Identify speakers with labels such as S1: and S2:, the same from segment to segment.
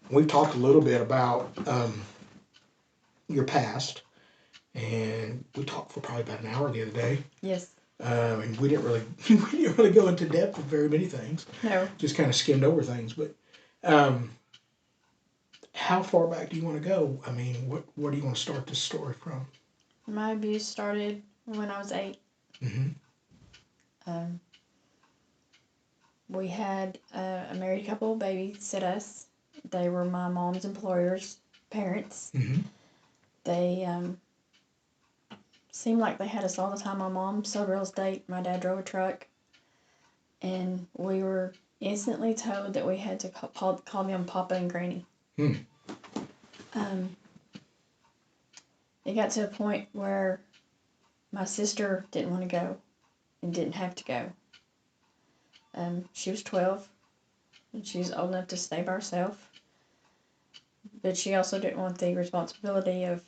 S1: we've talked a little bit about your past, and we talked for probably about an hour the other day.
S2: Yes.
S1: And we didn't really we didn't really go into depth with very many things.
S2: No.
S1: Just kind of skimmed over things. But um, how far back do you want to go? I mean, where do you want to start this story from?
S2: My abuse started when I was 8.
S1: Mm-hmm.
S2: Um, we had a married couple babysit us. They were my mom's employers' parents.
S1: Mm-hmm.
S2: They seemed like they had us all the time. My mom sold real estate. My dad drove a truck. And we were instantly told that we had to call them Papa and Granny.
S1: Mm.
S2: Um, it got to a point where my sister didn't want to go and didn't have to go. She was 12 and she was old enough to stay by herself. But she also didn't want the responsibility of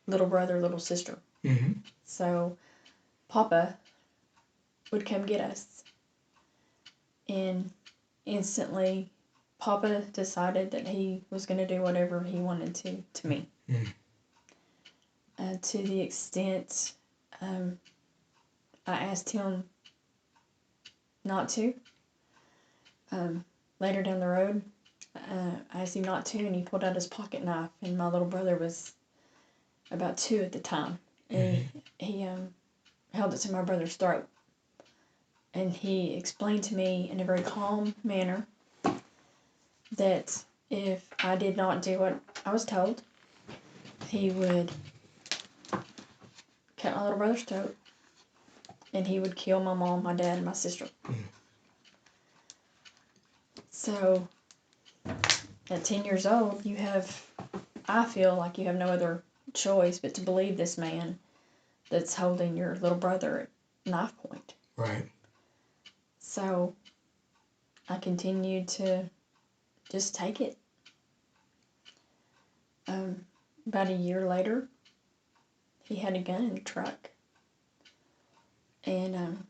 S2: little brother, little sister.
S1: Mm-hmm.
S2: So Papa would come get us. And instantly, Papa decided that he was going to do whatever he wanted to me.
S1: Mm.
S2: To the extent I asked him not to. Later down the road, I asked him not to, and he pulled out his pocket knife, and my little brother was about 2 at the time. And he held it to my brother's throat. And he explained to me in a very calm manner that if I did not do what I was told, he would cut my little brother's throat, and he would kill my mom, my dad, and my sister.
S1: Mm.
S2: So, at 10 years old, I feel like you have no other choice but to believe this man that's holding your little brother at knife point.
S1: Right.
S2: So, I continued to just take it. About a year later, he had a gun in the truck. And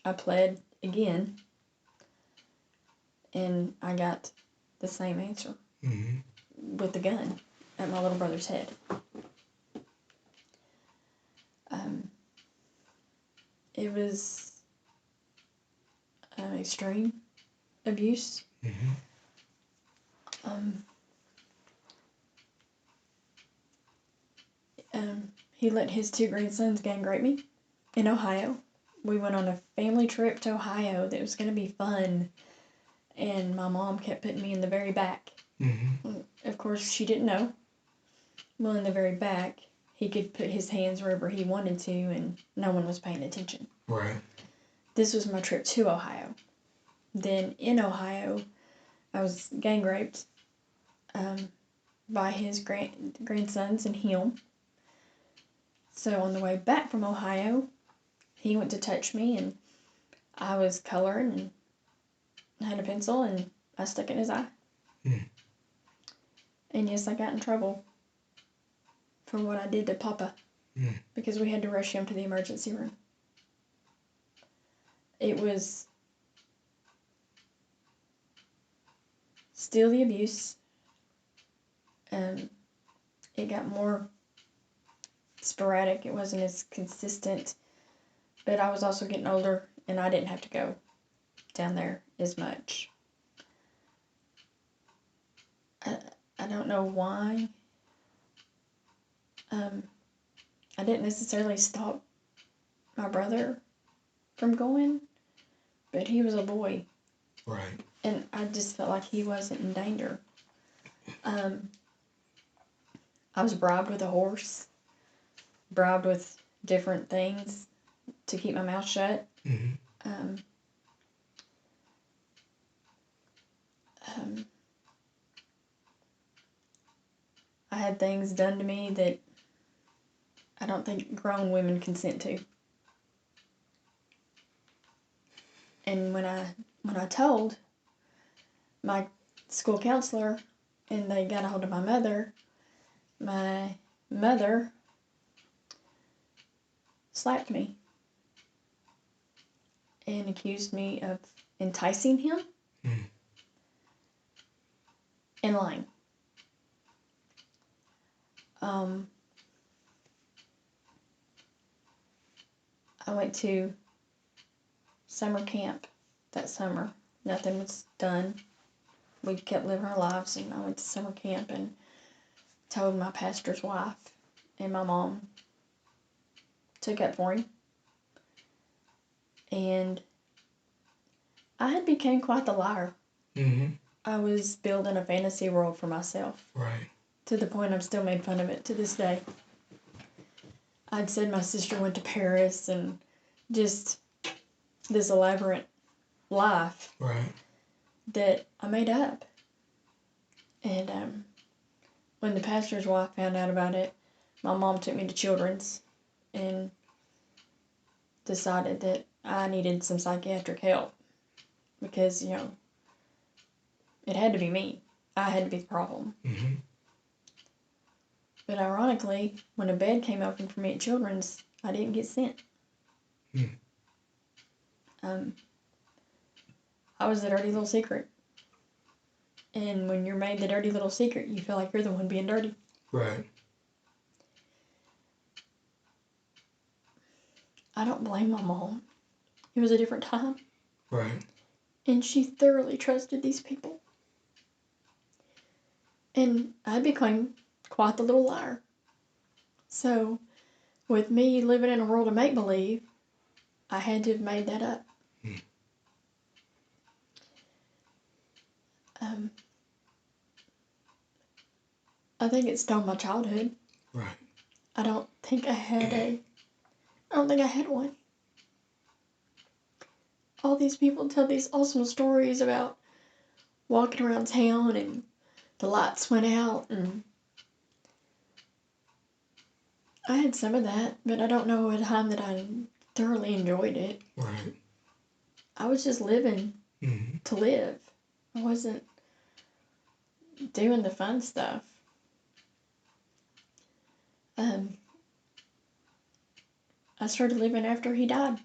S2: I pled again, and I got the same answer with the gun at my little brother's head. It was extreme abuse. He let his 2 grandsons gang rape me in Ohio. We went on a family trip to Ohio that was going to be fun, and my mom kept putting me in the very back. Of course, she didn't know. Well, in the very back, he could put his hands wherever he wanted to, and no one was paying attention.
S1: Right.
S2: This was my trip to Ohio. Then in Ohio, I was gang raped by his grandsons and him. So on the way back from Ohio, he went to touch me, and I was coloring and had a pencil, and I stuck it in his eye. And yes, I got in trouble for what I did to Papa because we had to rush him to the emergency room. It was still the abuse. It got more sporadic. It wasn't as consistent. But I was also getting older, and I didn't have to go down there as much. I don't know why. I didn't necessarily stop my brother from going, but he was a boy.
S1: Right.
S2: And I just felt like he wasn't in danger. I was bribed with a horse, bribed with different things to keep my mouth shut. I had things done to me that I don't think grown women consent to. And when I told my school counselor and they got a hold of my mother slapped me and accused me of enticing him. and lying. I went to summer camp that summer. Nothing was done. We kept living our lives, and I went to summer camp and told my pastor's wife, and my mom took up for him. And I had become quite the liar.
S1: Mm-hmm.
S2: I was building a fantasy world for myself.
S1: Right.
S2: To the point I'm still made fun of it to this day. I'd said my sister went to Paris and just this elaborate life.
S1: Right.
S2: That I made up. And when the pastor's wife found out about it, my mom took me to Children's and decided that I needed some psychiatric help because, it had to be me. I had to be the problem.
S1: Mm-hmm.
S2: But ironically, when a bed came open for me at Children's, I didn't get sent. I was the dirty little secret. And when you're made the dirty little secret, you feel like you're the one being dirty.
S1: Right.
S2: I don't blame my mom. It was a different time.
S1: Right.
S2: And she thoroughly trusted these people. And I became quite the little liar. So, with me living in a world of make-believe, I had to have made that up. I think it stole my childhood.
S1: Right.
S2: I don't think I had one. All these people tell these awesome stories about walking around town and the lights went out, and I had some of that, but I don't know a time that I thoroughly enjoyed it.
S1: Right.
S2: I was just living to live. I wasn't doing the fun stuff. I started living after he died.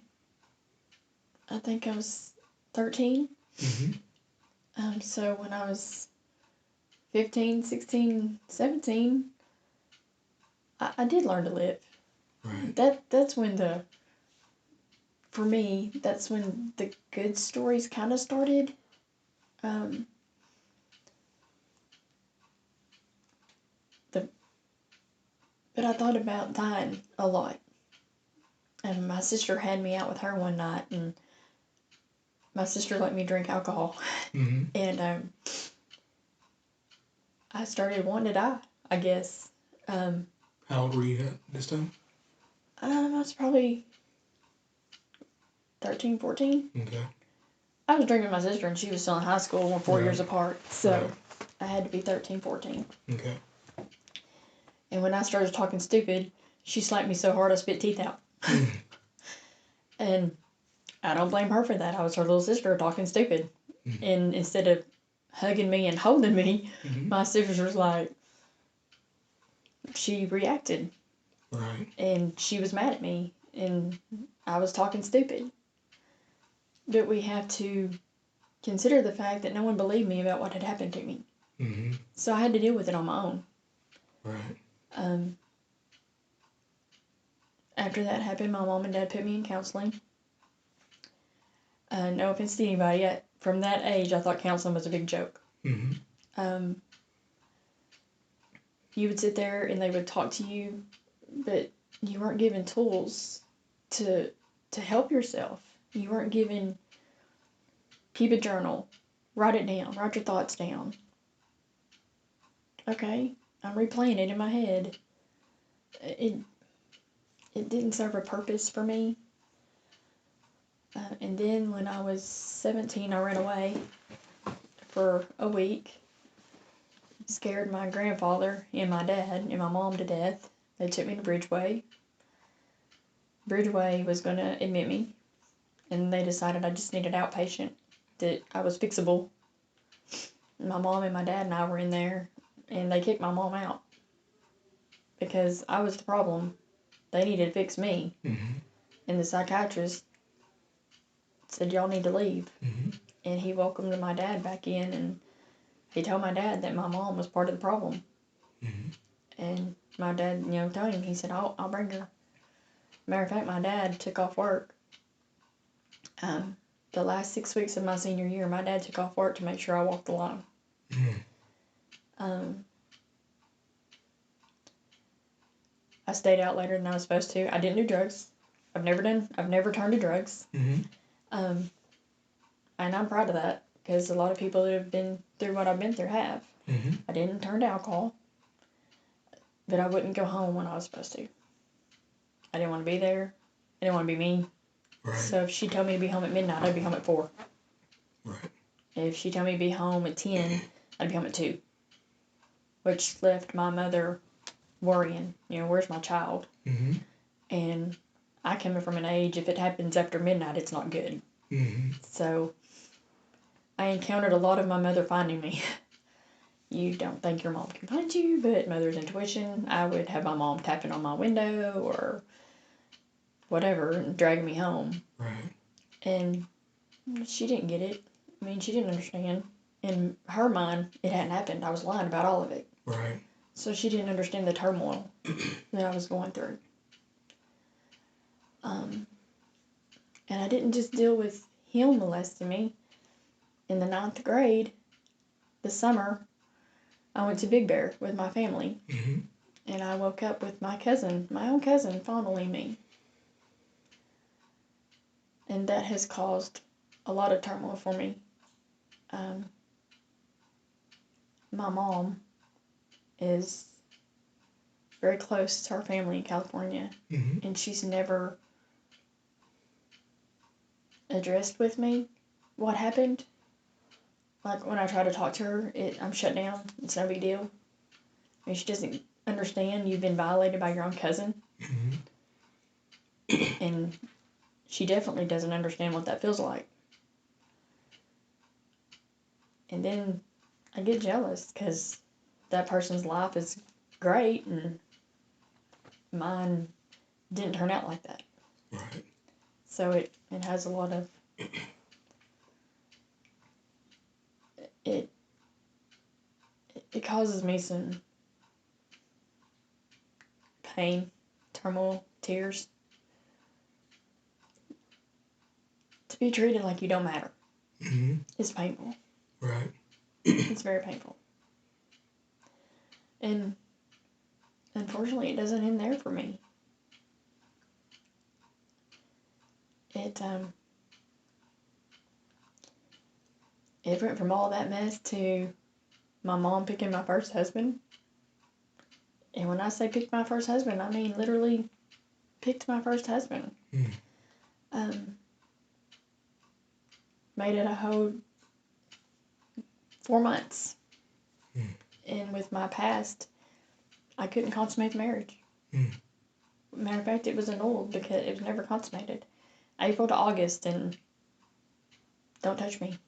S2: I think I was 13. So when I was 15, 16, 17, I did learn to live.
S1: Right.
S2: That's when for me, that's when the good stories kind of started. But I thought about dying a lot. And my sister had me out with her one night, and my sister let me drink alcohol. And I started wanting to die, I guess.
S1: How old were you at this time?
S2: I was probably 13, 14.
S1: Okay.
S2: I was drinking with my sister, and she was still in high school. We're 4 years apart, so I had to be 13, 14.
S1: Okay.
S2: And when I started talking stupid, she slapped me so hard I spit teeth out. And I don't blame her for that. I was her little sister talking stupid. And instead of hugging me and holding me, my sister was like, she reacted.
S1: Right.
S2: And she was mad at me. And I was talking stupid. But we have to consider the fact that no one believed me about what had happened to me. So I had to deal with it on my own.
S1: Right.
S2: After that happened, my mom and dad put me in counseling. No offense to anybody, from that age, I thought counseling was a big joke. You would sit there and they would talk to you, but you weren't given tools to help yourself. You weren't given, keep a journal, write it down, write your thoughts down. Okay, I'm replaying it in my head. It didn't serve a purpose for me. And then when I was 17, I ran away for a week. Scared my grandfather and my dad and my mom to death. They took me to Bridgeway. Bridgeway was going to admit me, and they decided I just needed outpatient, that I was fixable. My mom and my dad and I were in there, and they kicked my mom out because I was the problem. They needed to fix me. And the psychiatrist said, y'all need to leave. And he welcomed my dad back in and he told my dad that my mom was part of the problem.
S1: Mm-hmm.
S2: And my dad, told him, he said, I'll bring her. Matter of fact, my dad took off work. The last 6 weeks of my senior year, my dad took off work to make sure I walked the line.
S1: Mm-hmm.
S2: I stayed out later than I was supposed to. I didn't do drugs. I've never turned to drugs.
S1: Mm-hmm.
S2: And I'm proud of that, because a lot of people that have been through what I've been through have.
S1: Mm-hmm.
S2: I didn't turn to alcohol, but I wouldn't go home when I was supposed to. I didn't want to be there. I didn't want to be mean.
S1: Right.
S2: So if she told me to be home at midnight, I'd be home at 4.
S1: Right.
S2: If she told me to be home at 10, I'd be home at 2. Which left my mother worrying, where's my child?
S1: Mm-hmm.
S2: And I come from an age, if it happens after midnight, it's not good.
S1: Mm-hmm.
S2: So I encountered a lot of my mother finding me. You don't think your mom can find you, but mother's intuition, I would have my mom tapping on my window or whatever and dragging me home.
S1: Right.
S2: And she didn't get it. I mean, she didn't understand. In her mind, it hadn't happened. I was lying about all of it.
S1: Right.
S2: So she didn't understand the turmoil that I was going through. And I didn't just deal with him molesting me. In the 9th grade, this summer, I went to Big Bear with my family.
S1: Mm-hmm.
S2: And I woke up with my own cousin, fondling me. And that has caused a lot of turmoil for me. My mom is very close to her family in California.
S1: Mm-hmm.
S2: And she's never addressed with me what happened. Like, when I try to talk to her, I'm shut down. It's no big deal. I mean, she doesn't understand you've been violated by your own cousin.
S1: Mm-hmm.
S2: And she definitely doesn't understand what that feels like. And then I get jealous because that person's life is great and mine didn't turn out like that.
S1: Right.
S2: So it has a lot of... It causes me some pain, turmoil, tears. To be treated like you don't matter
S1: Mm-hmm.
S2: is painful.
S1: Right.
S2: It's very painful. And unfortunately, it doesn't end there for me. It went from all that mess to my mom picking my first husband. And when I say picked my first husband, I mean literally picked my first husband. Made it a whole 4 months. And with my past, I couldn't consummate the marriage. Matter of fact, it was annulled because it was never consummated. April to August, and don't touch me.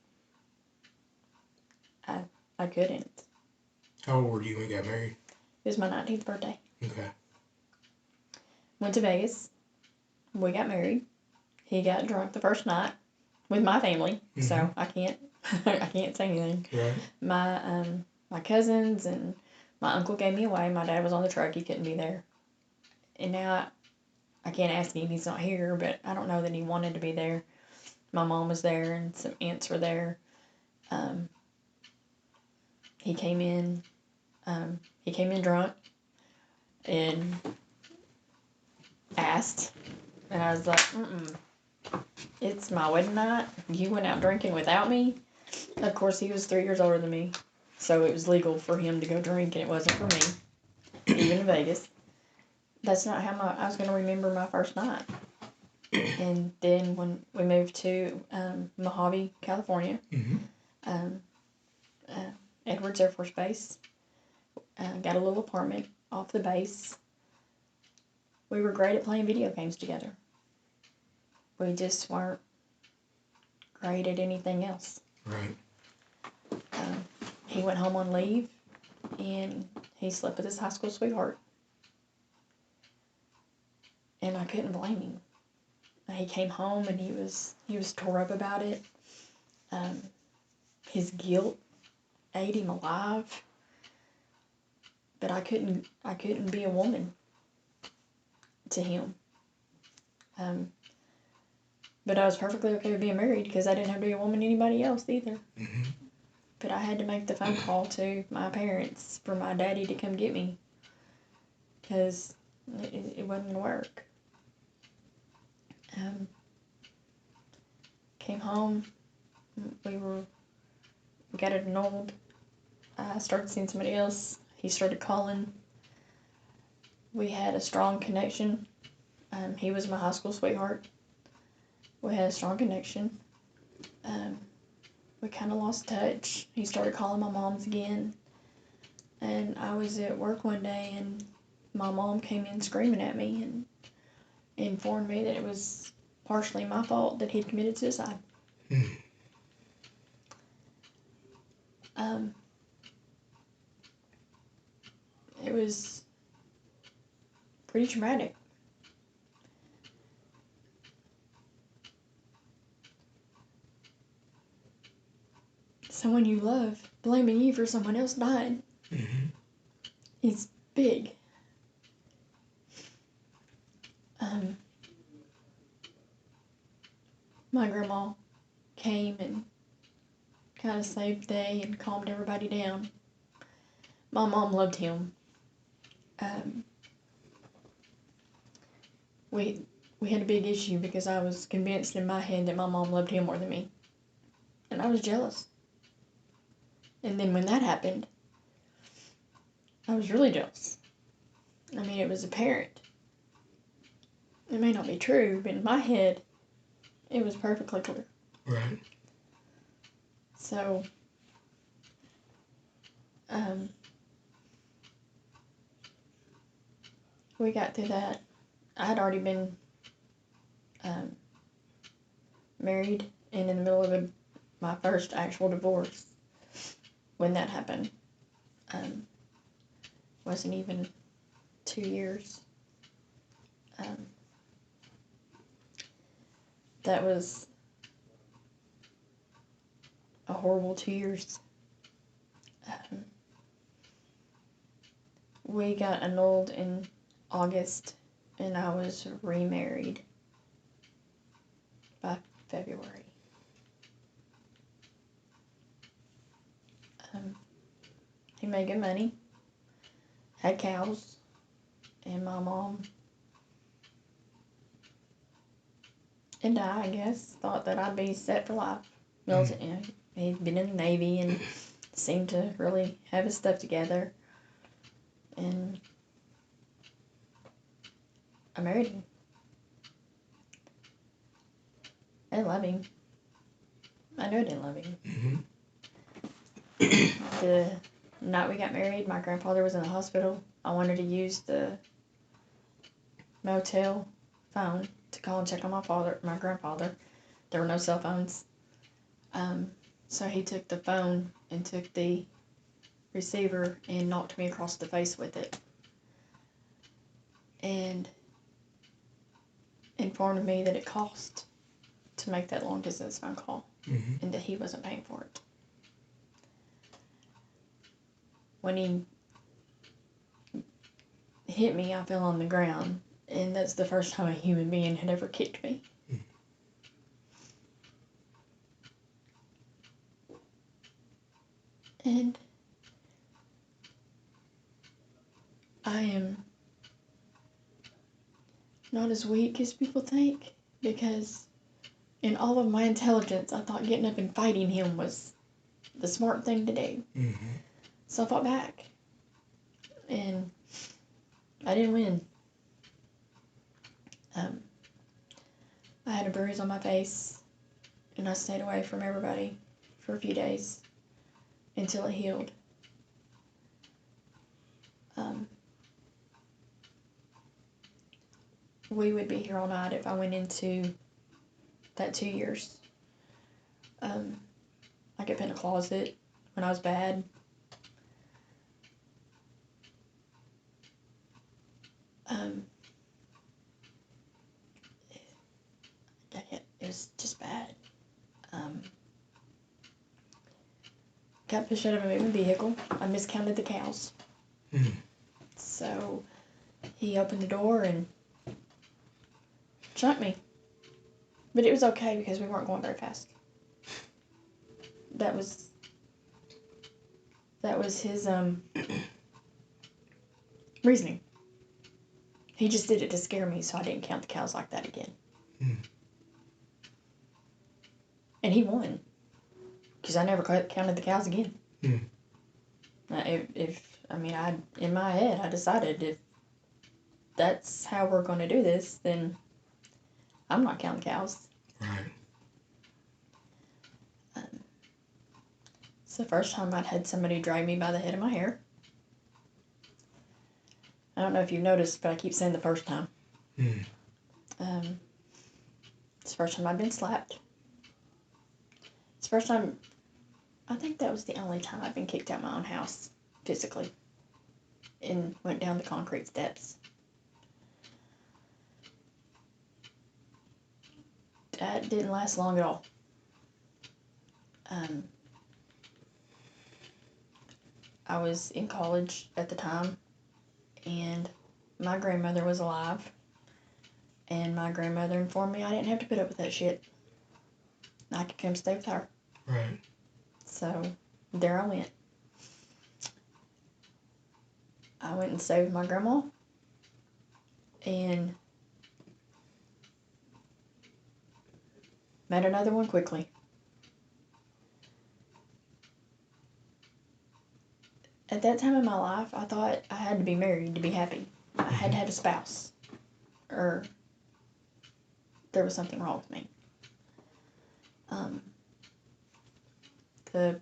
S2: I couldn't.
S1: How old were you when you got married?
S2: It was my 19th birthday.
S1: Okay.
S2: Went to Vegas. We got married. He got drunk the first night with my family, so I can't say anything.
S1: Right.
S2: My cousins and my uncle gave me away. My dad was on the truck. He couldn't be there. And now I can't ask him. He's not here, but I don't know that he wanted to be there. My mom was there and some aunts were there. He came in drunk and asked, and I was like, it's my wedding night. You went out drinking without me? Of course, he was 3 years older than me, so it was legal for him to go drink, and it wasn't for me, even in Vegas. That's not how I was going to remember my first night. And then when we moved to Mojave, California, Edwards Air Force Base, got a little apartment off the base. We were great at playing video games together. We just weren't great at anything else.
S1: Right.
S2: He went home on leave, and he slept with his high school sweetheart. And I couldn't blame him. He came home, and he was tore up about it. His guilt ate him alive, but I couldn't be a woman to him. But I was perfectly okay with being married because I didn't have to be a woman to anybody else either.
S1: Mm-hmm.
S2: But I had to make the phone call to my parents for my daddy to come get me because it wasn't going to work. Came home. We got it annulled. I started seeing somebody else. He started calling. We had a strong connection. He was my high school sweetheart. We had a strong connection. We kind of lost touch. He started calling my mom's again. And I was at work one day and my mom came in screaming at me and informed me that it was partially my fault that he'd committed suicide. It was pretty traumatic. Someone you love blaming you for someone else dying is big. My grandma came and kind of saved the day and calmed everybody down. My mom loved him. We had a big issue because I was convinced in my head that my mom loved him more than me. And I was jealous. And then when that happened, I was really jealous. I mean, it was apparent. It may not be true, but in my head, it was perfectly clear.
S1: Right.
S2: So, we got through that. I had already been married and in the middle of my first actual divorce when that happened. Wasn't even 2 years. That was a horrible 2 years. We got annulled in August and I was remarried by February. He made good money, had cows, and my mom and I guess, thought that I'd be set for life. Military, you know, he'd been in the Navy and seemed to really have his stuff together. And I married him. I didn't love him. I knew I didn't love him. The night we got married, my grandfather was in the hospital. I wanted to use the motel phone to call and check on my grandfather. There were no cell phones. So he took the phone and took the receiver and knocked me across the face with it. And informed me that it cost to make that long distance phone call and that he wasn't paying for it. When he hit me, I fell on the ground, and that's the first time a human being had ever kicked me. And I am not as weak as people think, because in all of my intelligence, I thought getting up and fighting him was the smart thing to do. So I fought back, and I didn't win. I had a bruise on my face, and I stayed away from everybody for a few days until it healed. We would be here all night if I went into that 2 years. I kept in a closet when I was bad. It was just bad. got pushed out of a moving vehicle. I miscounted the cows.
S1: Mm.
S2: So he opened the door and shot me. But it was okay because we weren't going very fast. That was his reasoning. He just did it to scare me, so I didn't count the cows like that again.
S1: Mm.
S2: And he won. Because I never counted the cows again.
S1: Mm.
S2: In my head, I decided if that's how we're going to do this, then I'm not counting cows.
S1: Right.
S2: It's the first time I'd had somebody drag me by the head of my hair. I don't know if you've noticed, but I keep saying the first time.
S1: Mm.
S2: It's the first time I've been slapped. It's the first time, I think that was the only time I've been kicked out of my own house, physically, and went down the concrete steps. That didn't last long at all. I was in college at the time, and my grandmother was alive, and my grandmother informed me I didn't have to put up with that shit. I could come stay with her.
S1: Right.
S2: So there I went. I went and stayed with my grandma, and met another one quickly. At that time in my life, I thought I had to be married to be happy. I had to have a spouse, or there was something wrong with me. The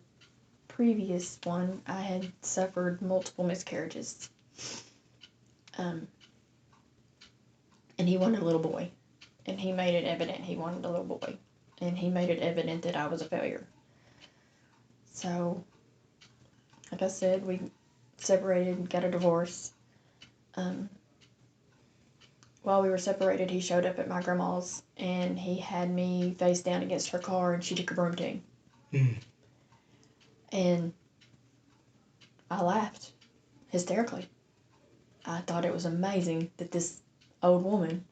S2: previous one, I had suffered multiple miscarriages. And he wanted a little boy. And he made it evident he wanted a little boy. And he made it evident that I was a failure. So, like I said, we separated, got a divorce. While we were separated, he showed up at my grandma's, and he had me face down against her car, and she took a broom to him.
S1: Mm.
S2: And I laughed hysterically. I thought it was amazing that this old woman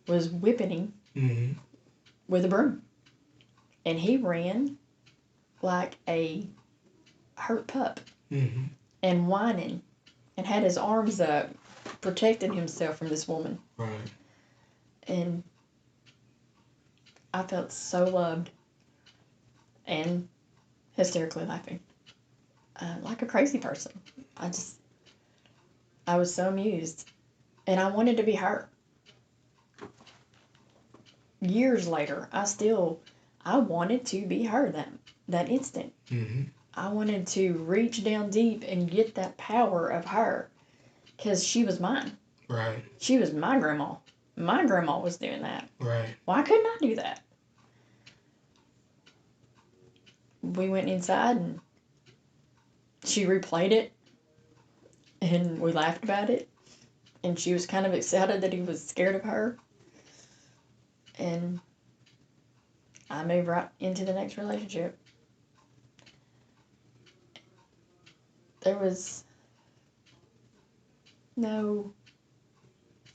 S2: was whipping him
S1: Mm-hmm.
S2: with a broom. And he ran like a hurt pup.
S1: Mm-hmm.
S2: And whining and had his arms up, protecting himself from this woman.
S1: Right.
S2: And I felt so loved and hysterically laughing. Like a crazy person. I was so amused. And I wanted to be her. Years later, I wanted to be her that instant.
S1: Mm-hmm.
S2: I wanted to reach down deep and get that power of her. Because she was mine.
S1: Right.
S2: She was my grandma. My grandma was doing that.
S1: Right.
S2: Why couldn't I do that? We went inside and she replayed it. And we laughed about it. And she was kind of excited that he was scared of her. And I moved right into the next relationship. There was no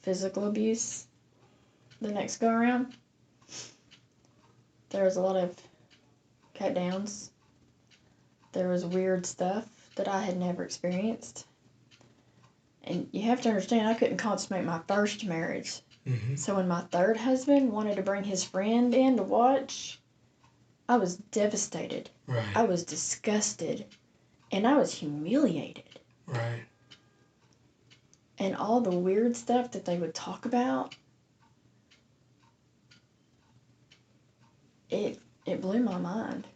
S2: physical abuse the next go around. There was a lot of cut downs. There was weird stuff that I had never experienced. And you have to understand, I couldn't consummate my first marriage.
S1: Mm-hmm.
S2: So when my third husband wanted to bring his friend in to watch, I was devastated.
S1: Right.
S2: I was disgusted. And I was humiliated.
S1: Right.
S2: And all the weird stuff that they would talk about, it blew my mind.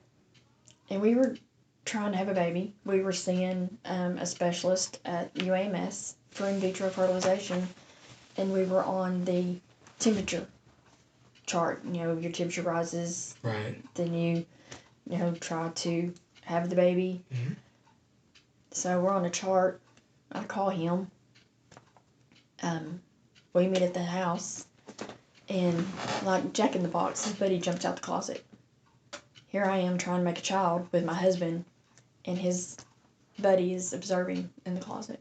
S2: And we were trying to have a baby. We were seeing a specialist at UAMS for in vitro fertilization, and we were on the temperature chart. You know, your temperature rises.
S1: Right.
S2: Then you try to have the baby.
S1: Mm-hmm.
S2: So we're on a chart. I call him. We meet at the house, and like Jack in the Box, his buddy jumps out the closet. Here I am trying to make a child with my husband and his buddy is observing in the closet.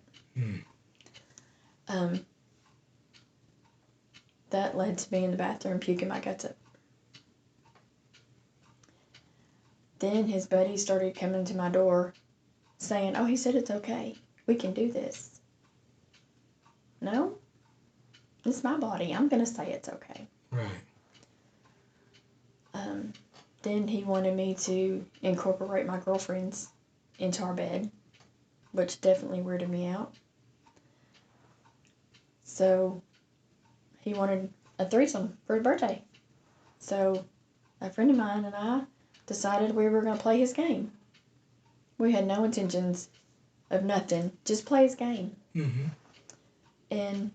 S2: That led to me in the bathroom puking my guts up. Then his buddy started coming to my door saying, "Oh, he said it's okay. We can do this." No, it's my body. I'm going to say it's okay.
S1: Right.
S2: Then he wanted me to incorporate my girlfriends into our bed, which definitely weirded me out. So he wanted a threesome for his birthday. So a friend of mine and I decided we were going to play his game. We had no intentions of nothing, just play his game.
S1: Mm-hmm.
S2: And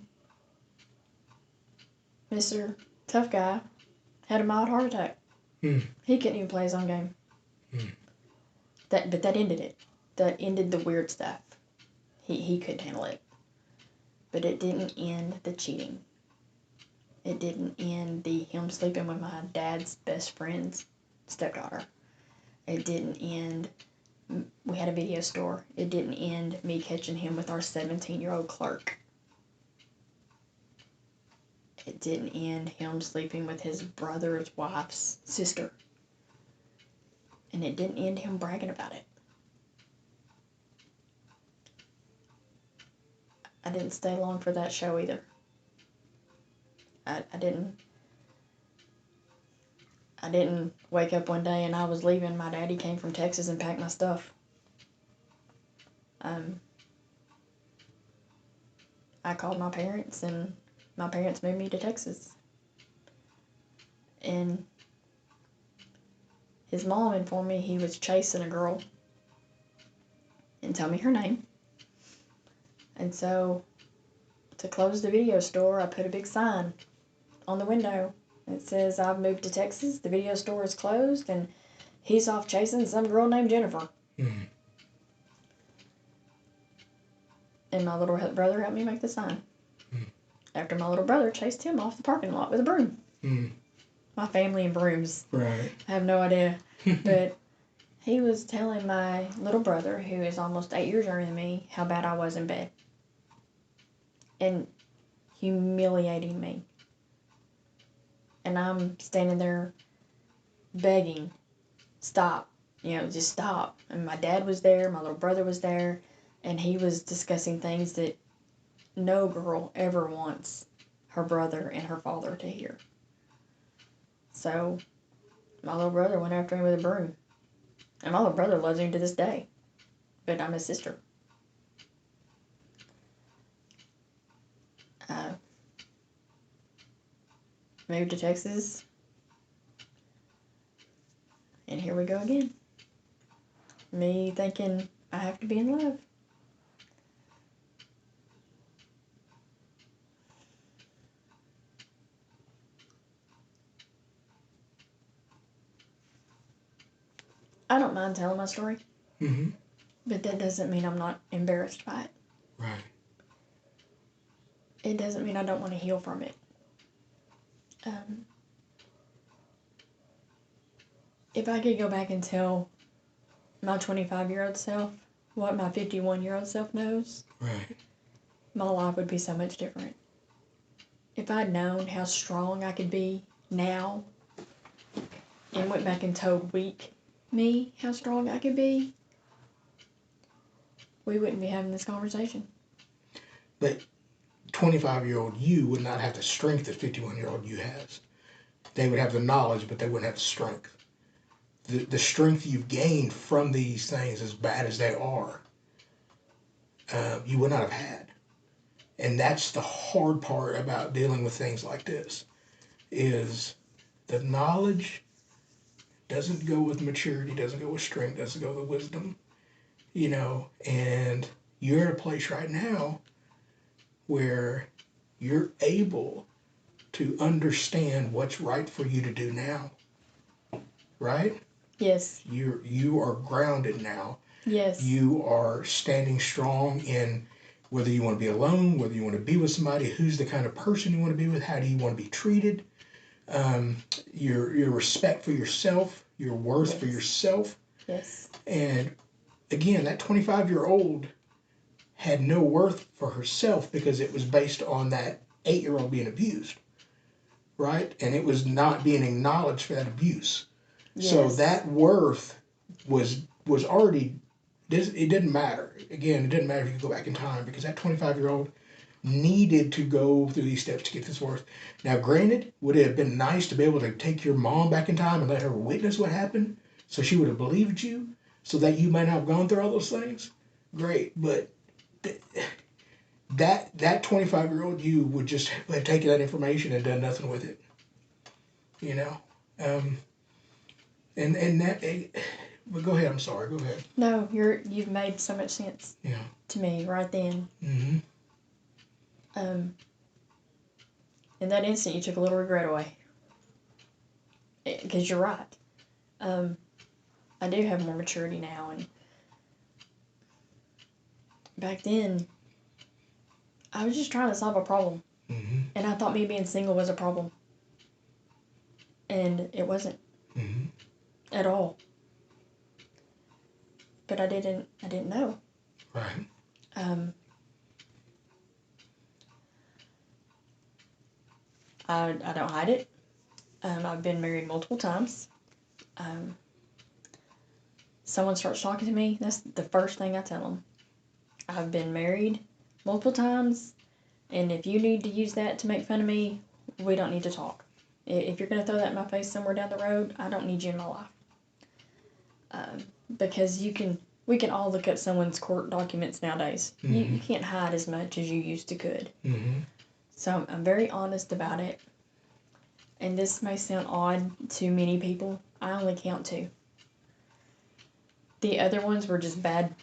S2: Mr. Tough Guy had a mild heart attack. He couldn't even play his own game. But that ended it. That ended the weird stuff. He couldn't handle it. But it didn't end the cheating. It didn't end him sleeping with my dad's best friend's stepdaughter. It didn't end, we had a video store. It didn't end me catching him with our 17-year-old clerk. It didn't end him sleeping with his brother's wife's sister. And it didn't end him bragging about it. I didn't stay long for that show either. I didn't wake up one day and I was leaving. My daddy came from Texas and packed my stuff. I called my parents and my parents moved me to Texas. And his mom informed me he was chasing a girl and tell me her name. And so to close the video store, I put a big sign on the window. It says, "I've moved to Texas, the video store is closed, and he's off chasing some girl named Jennifer."
S1: Mm-hmm.
S2: And my little brother helped me make the sign. After my little brother chased him off the parking lot with a broom. My family and brooms.
S1: Right.
S2: I have no idea. But he was telling my little brother, who is almost 8 years younger than me, how bad I was in bed. And humiliating me. And I'm standing there begging, "Stop. Just stop." And my dad was there, my little brother was there, and he was discussing things that no girl ever wants her brother and her father to hear. So my little brother went after him with a broom. And my little brother loves him to this day. But I'm his sister. I moved to Texas. And here we go again. Me thinking I have to be in love. I don't mind telling my story.
S1: Mm-hmm.
S2: But that doesn't mean I'm not embarrassed by it.
S1: Right.
S2: It doesn't mean I don't want to heal from it. If I could go back and tell my 25-year-old self what my 51-year-old self knows,
S1: Right.
S2: my life would be so much different. If I'd known how strong I could be now and went back and told weak me how strong I could be, we wouldn't be having this conversation.
S1: But 25-year-old you would not have the strength that 51-year-old you has. They would have the knowledge, but they wouldn't have the strength. The strength you've gained from these things, as bad as they are, you would not have had. And that's the hard part about dealing with things like this, is the knowledge doesn't go with maturity, doesn't go with strength, doesn't go with wisdom, and you're at a place right now where you're able to understand what's right for you to do now, right?
S2: Yes.
S1: You are grounded now.
S2: Yes.
S1: You are standing strong in whether you want to be alone, whether you want to be with somebody, who's the kind of person you want to be with, how do you want to be treated, your respect for yourself, your worth for yourself.
S2: Yes.
S1: And again, that 25-year-old had no worth for herself because it was based on that 8-year-old being abused, right? And it was not being acknowledged for that abuse.
S2: Yes.
S1: So that worth was already, it didn't matter. Again, it didn't matter if you could go back in time because that 25-year-old needed to go through these steps to get this worth. Now, granted, would it have been nice to be able to take your mom back in time and let her witness what happened so she would have believed you so that you might not have gone through all those things? Great, but that 25-year-old you would just have taken that information and done nothing with it, you know. And that. But go ahead. I'm sorry. Go ahead.
S2: No, you've made so much sense.
S1: Yeah.
S2: To me right then.
S1: Mm-hmm.
S2: In that instant, you took a little regret away. Because you're right. I do have more maturity now, and back then, I was just trying to solve a problem.
S1: Mm-hmm.
S2: And I thought me being single was a problem. And it wasn't.
S1: Mm-hmm.
S2: At all. But I didn't know.
S1: Right.
S2: I don't hide it. I've been married multiple times. Someone starts talking to me, that's the first thing I tell them. I've been married multiple times, and if you need to use that to make fun of me, we don't need to talk. If you're going to throw that in my face somewhere down the road, I don't need you in my life. Because we can all look up someone's court documents nowadays.
S1: Mm-hmm.
S2: You can't hide as much as you used to could.
S1: Mm-hmm.
S2: So I'm very honest about it. And this may sound odd to many people. I only count 2. The other ones were just bad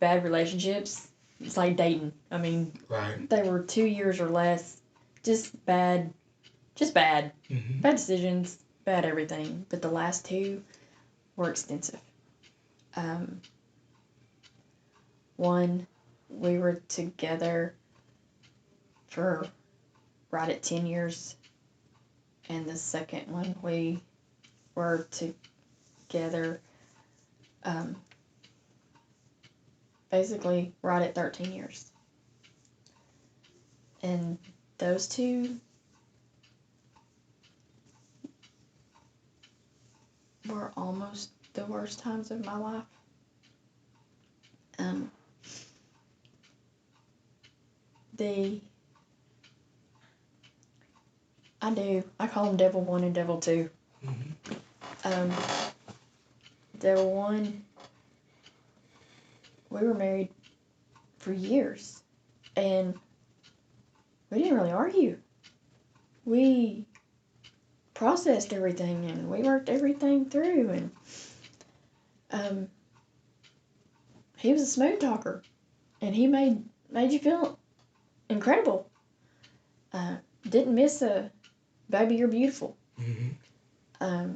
S2: relationships. It's like dating. I mean,
S1: right.
S2: They were 2 years or less. Just bad.
S1: Mm-hmm.
S2: Bad decisions, bad everything. But the last 2 were extensive. One, we were together for right at 10 years. And the second one, we were together basically right at 13 years. And those 2 were almost the worst times of my life. I call them Devil 1 and Devil 2.
S1: Mm-hmm.
S2: Devil 1, we were married for years, and we didn't really argue. We processed everything, and we worked everything through, and he was a smooth talker, and he made you feel incredible. Didn't miss a baby, you're beautiful.
S1: Mm-hmm.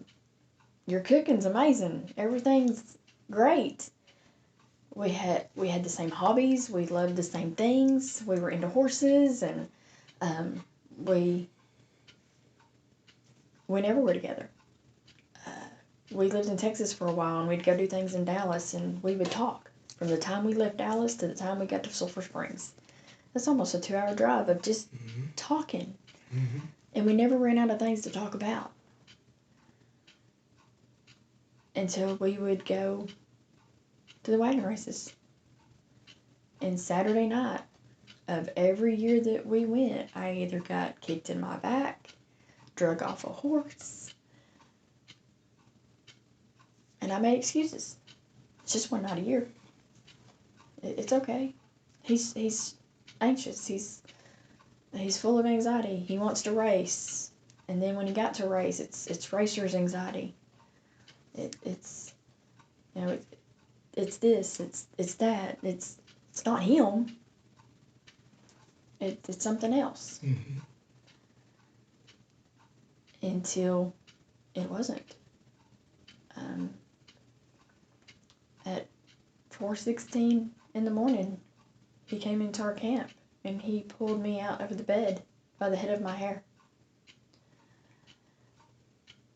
S2: Your cooking's amazing. Everything's great. We had the same hobbies. We loved the same things. We were into horses, and we never were together. We lived in Texas for a while, and we'd go do things in Dallas, and we would talk from the time we left Dallas to the time we got to Sulphur Springs. That's almost a 2-hour drive of just talking.
S1: Mm-hmm.
S2: And we never ran out of things to talk about. Until we would go to the wagon races. And Saturday night of every year that we went, I either got kicked in my back, drug off a horse, and I made excuses. It's just one night a year. It's okay. He's anxious. He's full of anxiety. He wants to race, and then when he got to race, it's racer's anxiety. It's this. It's that. It's not him. It's something else.
S1: Mm-hmm.
S2: Until it wasn't. At 4:16 in the morning, he came into our camp, and he pulled me out of the bed by the head of my hair.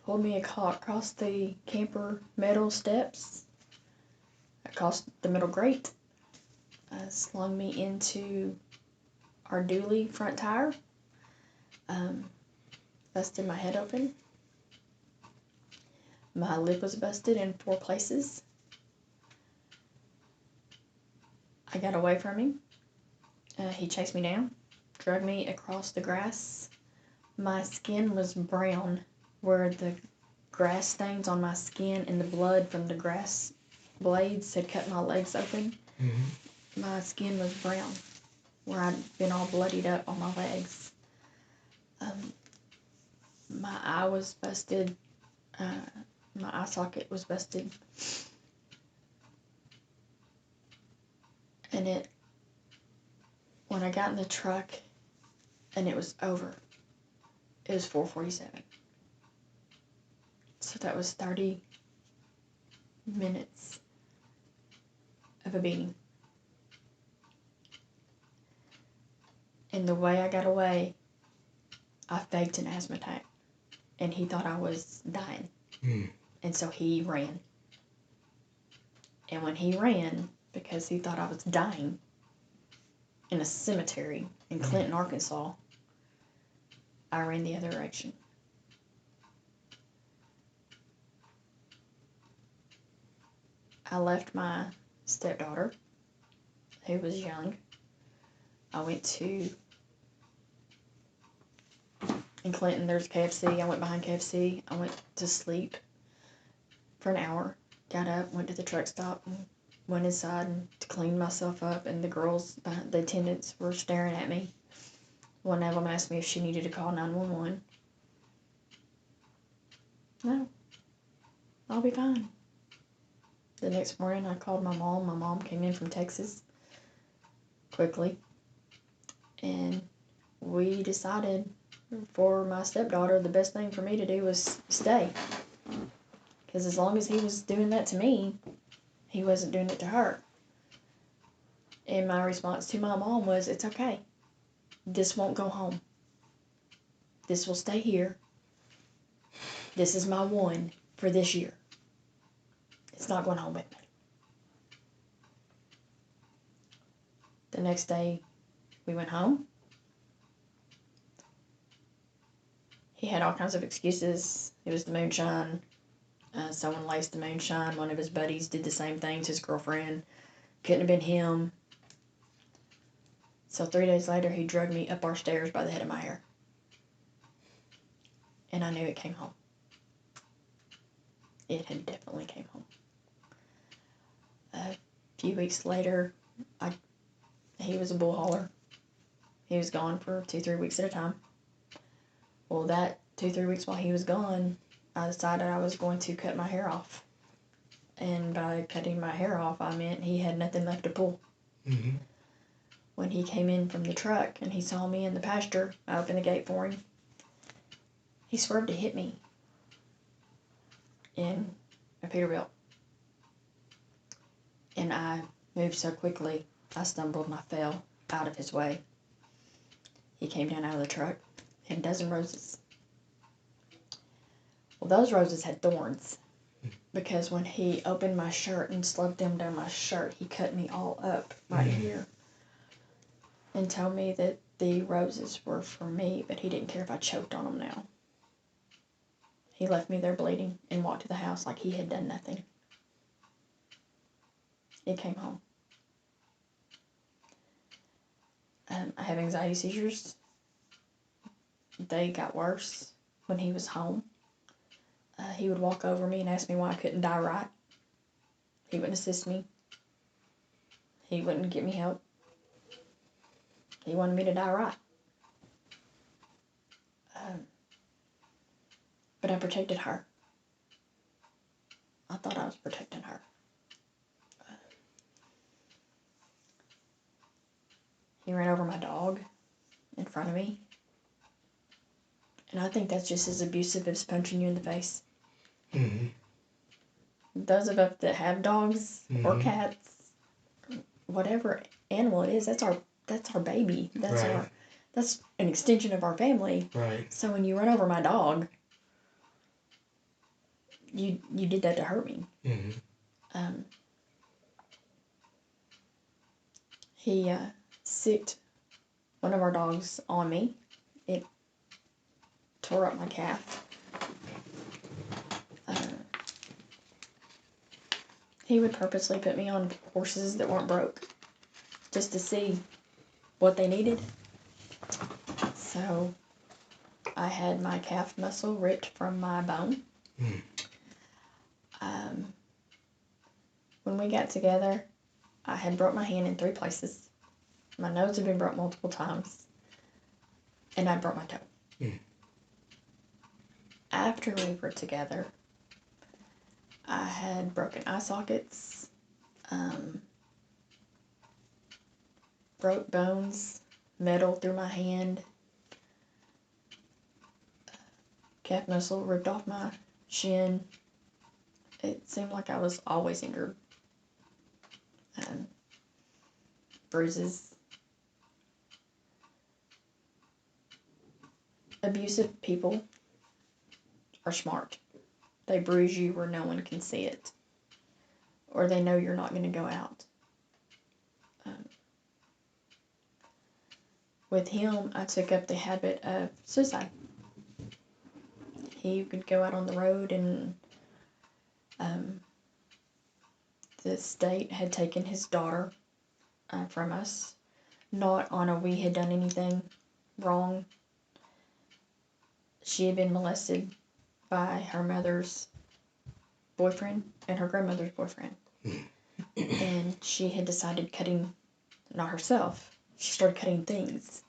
S2: Pulled me across the camper metal steps, across the middle grate, slung me into our dually front tire, busted my head open. My lip was busted in 4 places. I got away from him. He chased me down, dragged me across the grass. My skin was brown where the grass stains on my skin and the blood from the grass blades had cut my legs open.
S1: Mm-hmm.
S2: My skin was brown where I'd been all bloodied up on my legs. My eye was busted. My eye socket was busted. And when I got in the truck and it was over, it was 4:47. So that was 30 minutes of a beating. And the way I got away, I faked an asthma attack. And he thought I was dying.
S1: Mm.
S2: And so he ran. And when he ran, because he thought I was dying in a cemetery in Clinton, Arkansas, I ran the other direction. I left my stepdaughter, who was young. I went to, in Clinton, there's KFC. I went behind KFC. I went to sleep for an hour. Got up, went to the truck stop, and went inside and to clean myself up. And the girls, the attendants, were staring at me. One of them asked me if she needed to call 911. No, I'll be fine. The next morning, I called my mom. My mom came in from Texas quickly. And we decided for my stepdaughter, the best thing for me to do was stay. Because as long as he was doing that to me, he wasn't doing it to her. And my response to my mom was, it's okay. This won't go home. This will stay here. This is my one for this year. It's not going home with me. The next day, we went home. He had all kinds of excuses. It was the moonshine. Someone laced the moonshine. One of his buddies did the same thing to his girlfriend. Couldn't have been him. So 3 days later, he dragged me up our stairs by the head of my hair. And I knew it came home. It had definitely came home. A few weeks later, he was a bull hauler. He was gone for 2-3 weeks at a time. Well, that 2-3 weeks while he was gone, I decided I was going to cut my hair off. And by cutting my hair off, I meant he had nothing left to pull.
S1: Mm-hmm.
S2: When he came in from the truck and he saw me in the pasture, I opened the gate for him. He swerved to hit me in a Peterbilt. And I moved so quickly, I stumbled and I fell out of his way. He came down out of the truck, had a dozen roses. Well, those roses had thorns because when he opened my shirt and slowed them down my shirt, he cut me all up right here and told me that the roses were for me, but he didn't care if I choked on them now. He left me there bleeding and walked to the house like he had done nothing. It came home. I have anxiety seizures. They got worse when he was home. He would walk over me and ask me why I couldn't die right. He wouldn't assist me. He wouldn't get me help. He wanted me to die right. But I protected her. I thought I was protecting her. He ran over my dog in front of me. And I think that's just as abusive as punching you in the face.
S1: Mm-hmm.
S2: Those of us that have dogs or cats, whatever animal it is, that's our baby. That's
S1: right.
S2: That's an extension of our family.
S1: Right.
S2: So when you run over my dog, you did that to hurt me.
S1: Mm-hmm.
S2: he sicked one of our dogs on me. It tore up my calf. He would purposely put me on horses that weren't broke just to see what they needed. So I had my calf muscle ripped from my bone. When we got together, I had broke my hand in 3 places. My nose had been broke multiple times. And I broke my toe. After we were together, I had broken eye sockets, broke bones, metal through my hand, calf muscle ripped off my shin. It seemed like I was always injured. Bruises. Abusive people are smart. They bruise you where no one can see it. Or they know you're not going to go out. With him, I took up the habit of suicide. He could go out on the road and the state had taken his daughter from us. Not on a we had done anything wrong. She had been molested by her mother's boyfriend and her grandmother's boyfriend. And she had decided cutting, not herself, she started cutting things.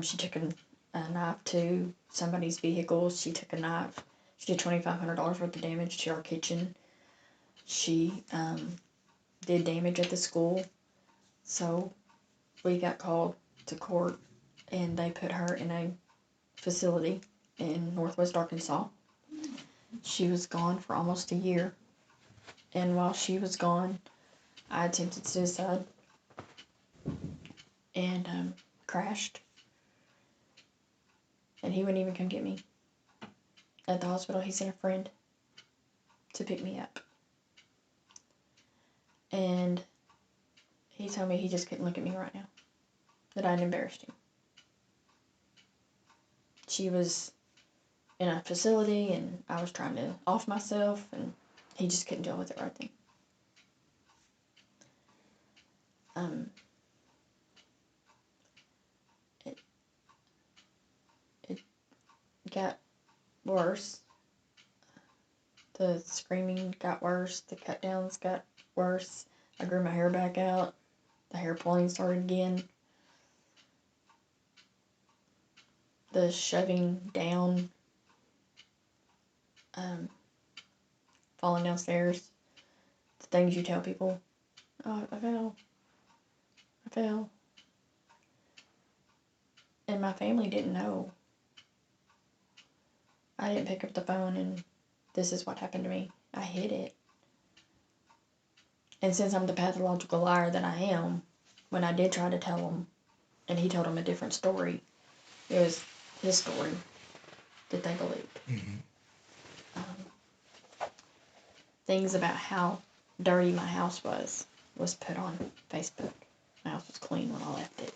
S2: She took a knife to somebody's vehicle. She took a knife. She did $2,500 worth of damage to our kitchen. She did damage at the school. So we got called to court and they put her in a facility in Northwest Arkansas. She was gone for almost a year. And while she was gone, I attempted suicide and crashed. And he wouldn't even come get me. At the hospital, he sent a friend to pick me up. And he told me he just couldn't look at me right now. That I'd embarrassed him. She was in a facility and I was trying to off myself and he just couldn't deal with it right then. It got worse. The screaming got worse. The cut downs got worse. I grew my hair back out. The hair pulling started again. The shoving down. Falling downstairs. The things you tell people. Oh, I fell. And my family didn't know. I didn't pick up the phone and this is what happened to me. I hid it. And since I'm the pathological liar that I am, when I did try to tell him, and he told him a different story, it was his story that they believed. Things about how dirty my house was put on Facebook. My house was clean when I left it.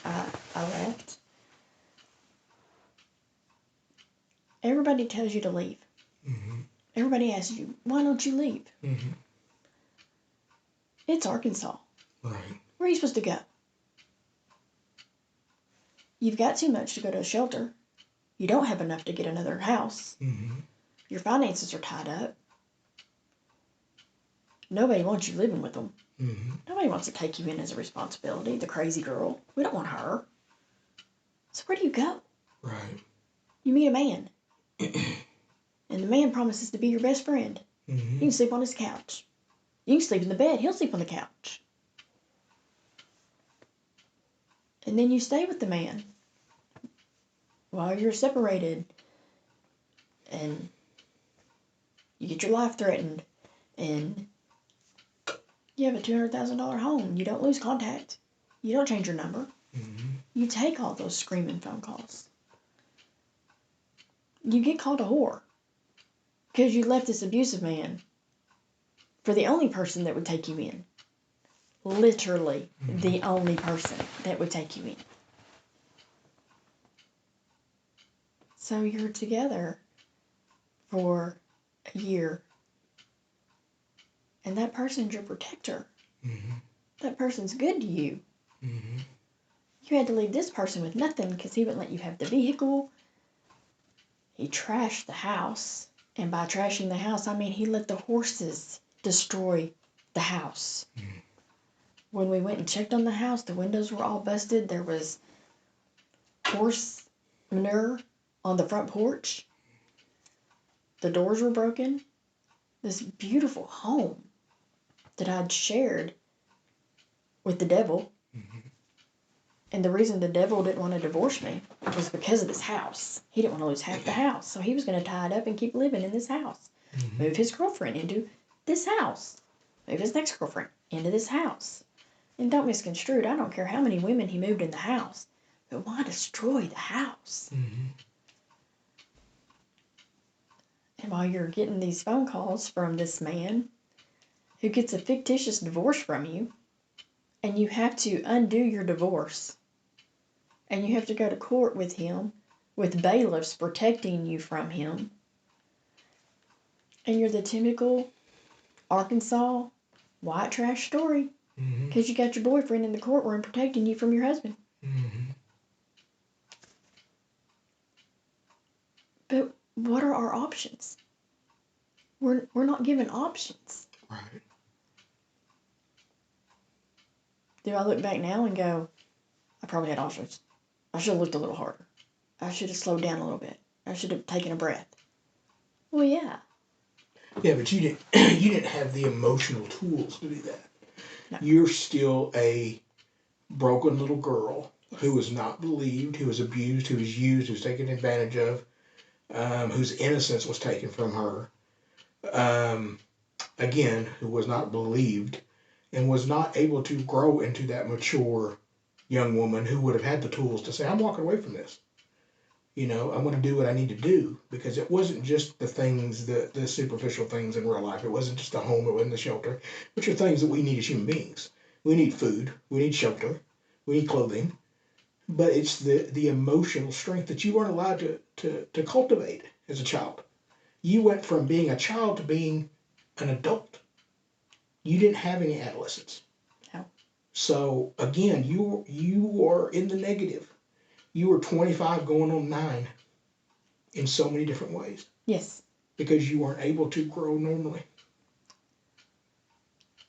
S2: I left. Everybody tells you to leave. Everybody asks you, why don't you leave? It's Arkansas.
S1: Right.
S2: Where are you supposed to go? You've got too much to go to a shelter. You don't have enough to get another house. Your finances are tied up. Nobody wants you living with them. Nobody wants to take you in as a responsibility. The crazy girl. We don't want her. So where do you go?
S1: Right.
S2: You meet a man. And the man promises to be your best friend. You can sleep on his couch. You can sleep in the bed. He'll sleep on the couch. And then you stay with the man while you're separated. And you get your life threatened. And you have a $200,000 home. You don't lose contact. You don't change your number. You take all those screaming phone calls. You get called a whore. Because you left this abusive man for the only person that would take you in. Literally, the only person that would take you in. So you're together for a year, and that person's your protector.
S1: Mm-hmm.
S2: That person's good to you.
S1: Mm-hmm.
S2: You had to leave this person with nothing because he wouldn't let you have the vehicle. He trashed the house. And by trashing the house, I mean he let the horses destroy the house.
S1: Mm-hmm.
S2: When we went and checked on the house, the windows were all busted. There was horse manure on the front porch. The doors were broken. This beautiful home that I'd shared with the devil.
S1: Mm-hmm.
S2: And the reason the devil didn't want to divorce me was because of this house. He didn't want to lose half the house. So he was going to tie it up and keep living in this house.
S1: Mm-hmm.
S2: Move his girlfriend into this house. Move his next girlfriend into this house. And don't misconstrue it. I don't care how many women he moved in the house. But why destroy the house?
S1: Mm-hmm.
S2: And while you're getting these phone calls from this man who gets a fictitious divorce from you, and you have to undo your divorce, and you have to go to court with him, with bailiffs protecting you from him, and you're the typical Arkansas white trash story, because you got your boyfriend in the courtroom protecting you from your husband.
S1: Mm-hmm.
S2: But what are our options? We're not given options.
S1: Right.
S2: Do I look back now and go, I probably had options. I should have looked a little harder. I should have slowed down a little bit. I should have taken a breath. Well, yeah.
S1: Yeah, but you didn't have the emotional tools to do that.
S2: No.
S1: You're still a broken little girl who was not believed, who was abused, who was used, who was taken advantage of, whose innocence was taken from her. Again, who was not believed and was not able to grow into that mature young woman who would have had the tools to say, I'm walking away from this. I'm going to do what I need to do, because it wasn't just the things, the superficial things in real life. It wasn't just the home, it wasn't the shelter, which are things that we need as human beings. We need food, we need shelter, we need clothing, but it's the emotional strength that you weren't allowed to cultivate as a child. You went from being a child to being an adult. You didn't have any adolescence.
S2: No.
S1: So again, you are in the negative. You were 25 going on 9 in so many different ways.
S2: Yes.
S1: Because you weren't able to grow normally.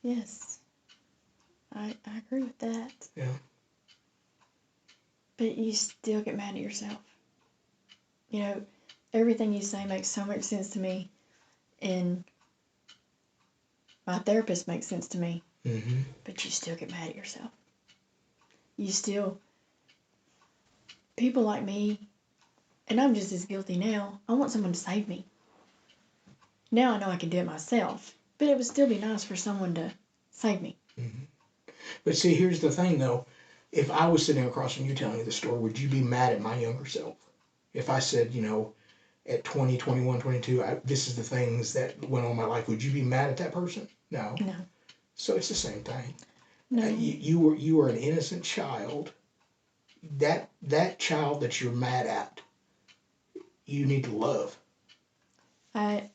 S2: Yes. I agree with that.
S1: Yeah.
S2: But you still get mad at yourself. Everything you say makes so much sense to me. And my therapist makes sense to me.
S1: Mm-hmm.
S2: But you still get mad at yourself. People like me, and I'm just as guilty now, I want someone to save me. Now I know I can do it myself, but it would still be nice for someone to save me.
S1: Mm-hmm. But see, here's the thing though. If I was sitting across from you telling me the story, would you be mad at my younger self? If I said, at 20, 21, 22, this is the things that went on in my life, would you be mad at that person? No.
S2: No.
S1: So it's the same thing.
S2: No.
S1: You were an innocent child. That child that you're mad at, you need to love.
S2: I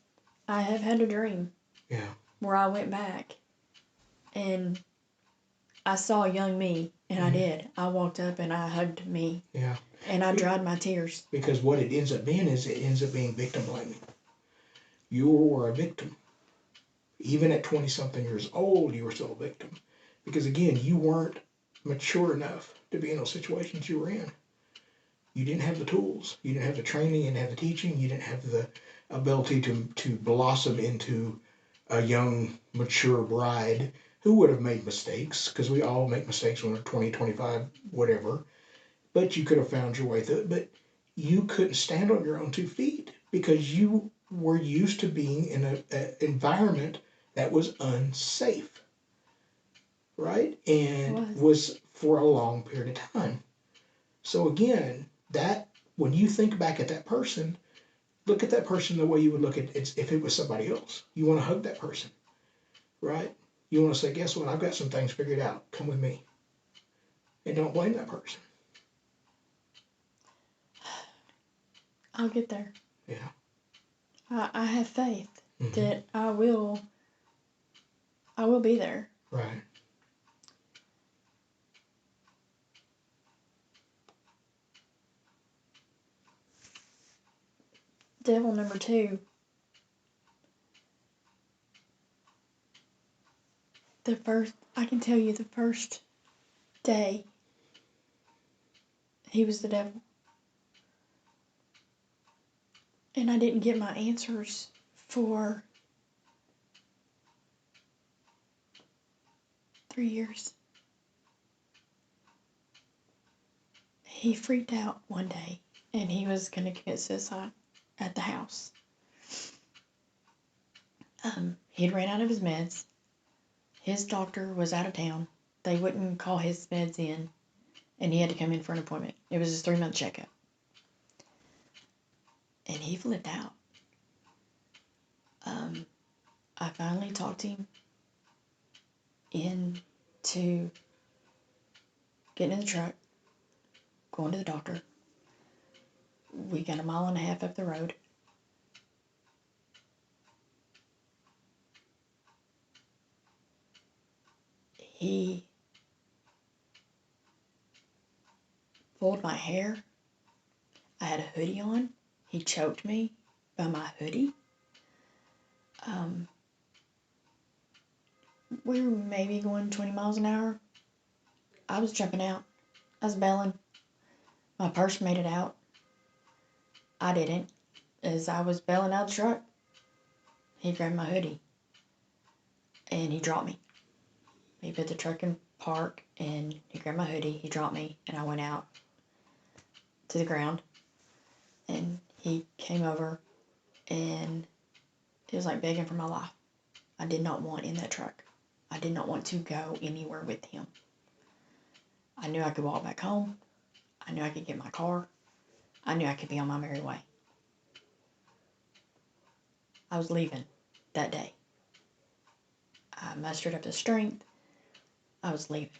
S2: have had a dream.
S1: Yeah.
S2: Where I went back and I saw young me, and I did. I walked up and I hugged me.
S1: Yeah.
S2: And I dried my tears.
S1: Because what it ends up being is it ends up being victim blaming. You were a victim. Even at 20-something years old, you were still a victim. Because again, you weren't mature enough to be in those situations you were in. You didn't have the tools. You didn't have the training. You didn't have the teaching. You didn't have the ability to blossom into a young, mature bride who would have made mistakes, because we all make mistakes when we're 20, 25, whatever. But you could have found your way through it. But you couldn't stand on your own 2 feet because you were used to being in an environment that was unsafe, right? And was for a long period of time. So again, that when you think back at that person, look at that person the way you would look at it if it was somebody else. You want to hug that person. right? You want to say, guess what? I've got some things figured out. Come with me. And don't blame that person.
S2: I'll get there.
S1: Yeah.
S2: I have faith
S1: Mm-hmm.
S2: that I will be there.
S1: Right.
S2: Devil number 2. I can tell you the first day, he was the devil. And I didn't get my answers for 3 years. He freaked out one day and he was going to commit suicide at the house. He'd ran out of his meds. His doctor was out of town. They wouldn't call his meds in, and he had to come in for an appointment. It was his 3-month checkup. And he flipped out. I finally talked him into getting in the truck, going to the doctor. We got 1.5 miles up the road. He pulled my hair. I had a hoodie on. He choked me by my hoodie. We were maybe going 20 miles an hour. I was jumping out. I was bailing. My purse made it out. I didn't. As I was bailing out of the truck, he grabbed my hoodie and he dropped me. He put the truck in park and he grabbed my hoodie, he dropped me, and I went out to the ground. And he came over and it was like begging for my life. I did not want in that truck. I did not want to go anywhere with him. I knew I could walk back home. I knew I could get my car. I knew I could be on my merry way. I was leaving that day. I mustered up the strength. I was leaving.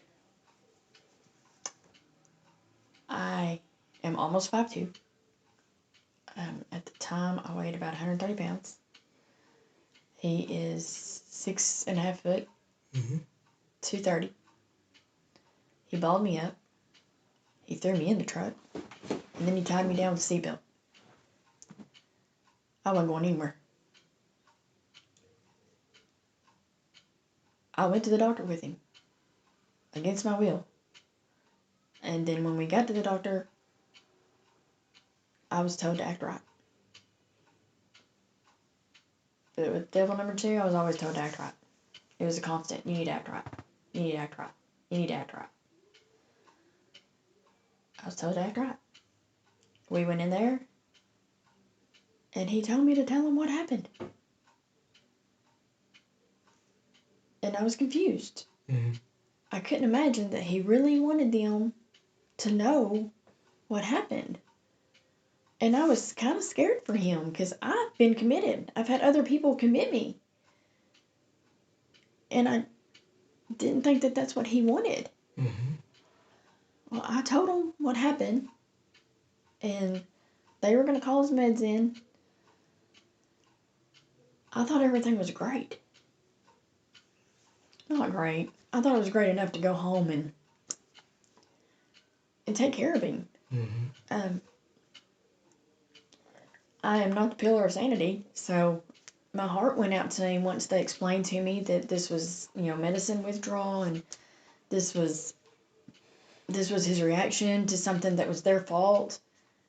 S2: I am almost 5'2". At the time, I weighed about 130 pounds. He is 6.5 foot, 230. He balled me up. He threw me in the truck. And then he tied me down with a seatbelt. I wasn't going anywhere. I went to the doctor with him. Against my will. And then when we got to the doctor, I was told to act right. But with devil number 2, I was always told to act right. It was a constant. You need to act right. You need to act right. You need to act right. I was told to act right. We went in there, and he told me to tell him what happened. And I was confused.
S1: Mm-hmm.
S2: I couldn't imagine that he really wanted them to know what happened. And I was kind of scared for him because I've been committed. I've had other people commit me. And I didn't think that that's what he wanted.
S1: Mm-hmm.
S2: Well, I told him what happened. And they were going to call his meds in. I thought everything was great. Not great. I thought it was great enough to go home and take care of him.
S1: Mm-hmm.
S2: I am not the pillar of sanity, so my heart went out to him once they explained to me that this was, medicine withdrawal, and this was his reaction to something that was their fault.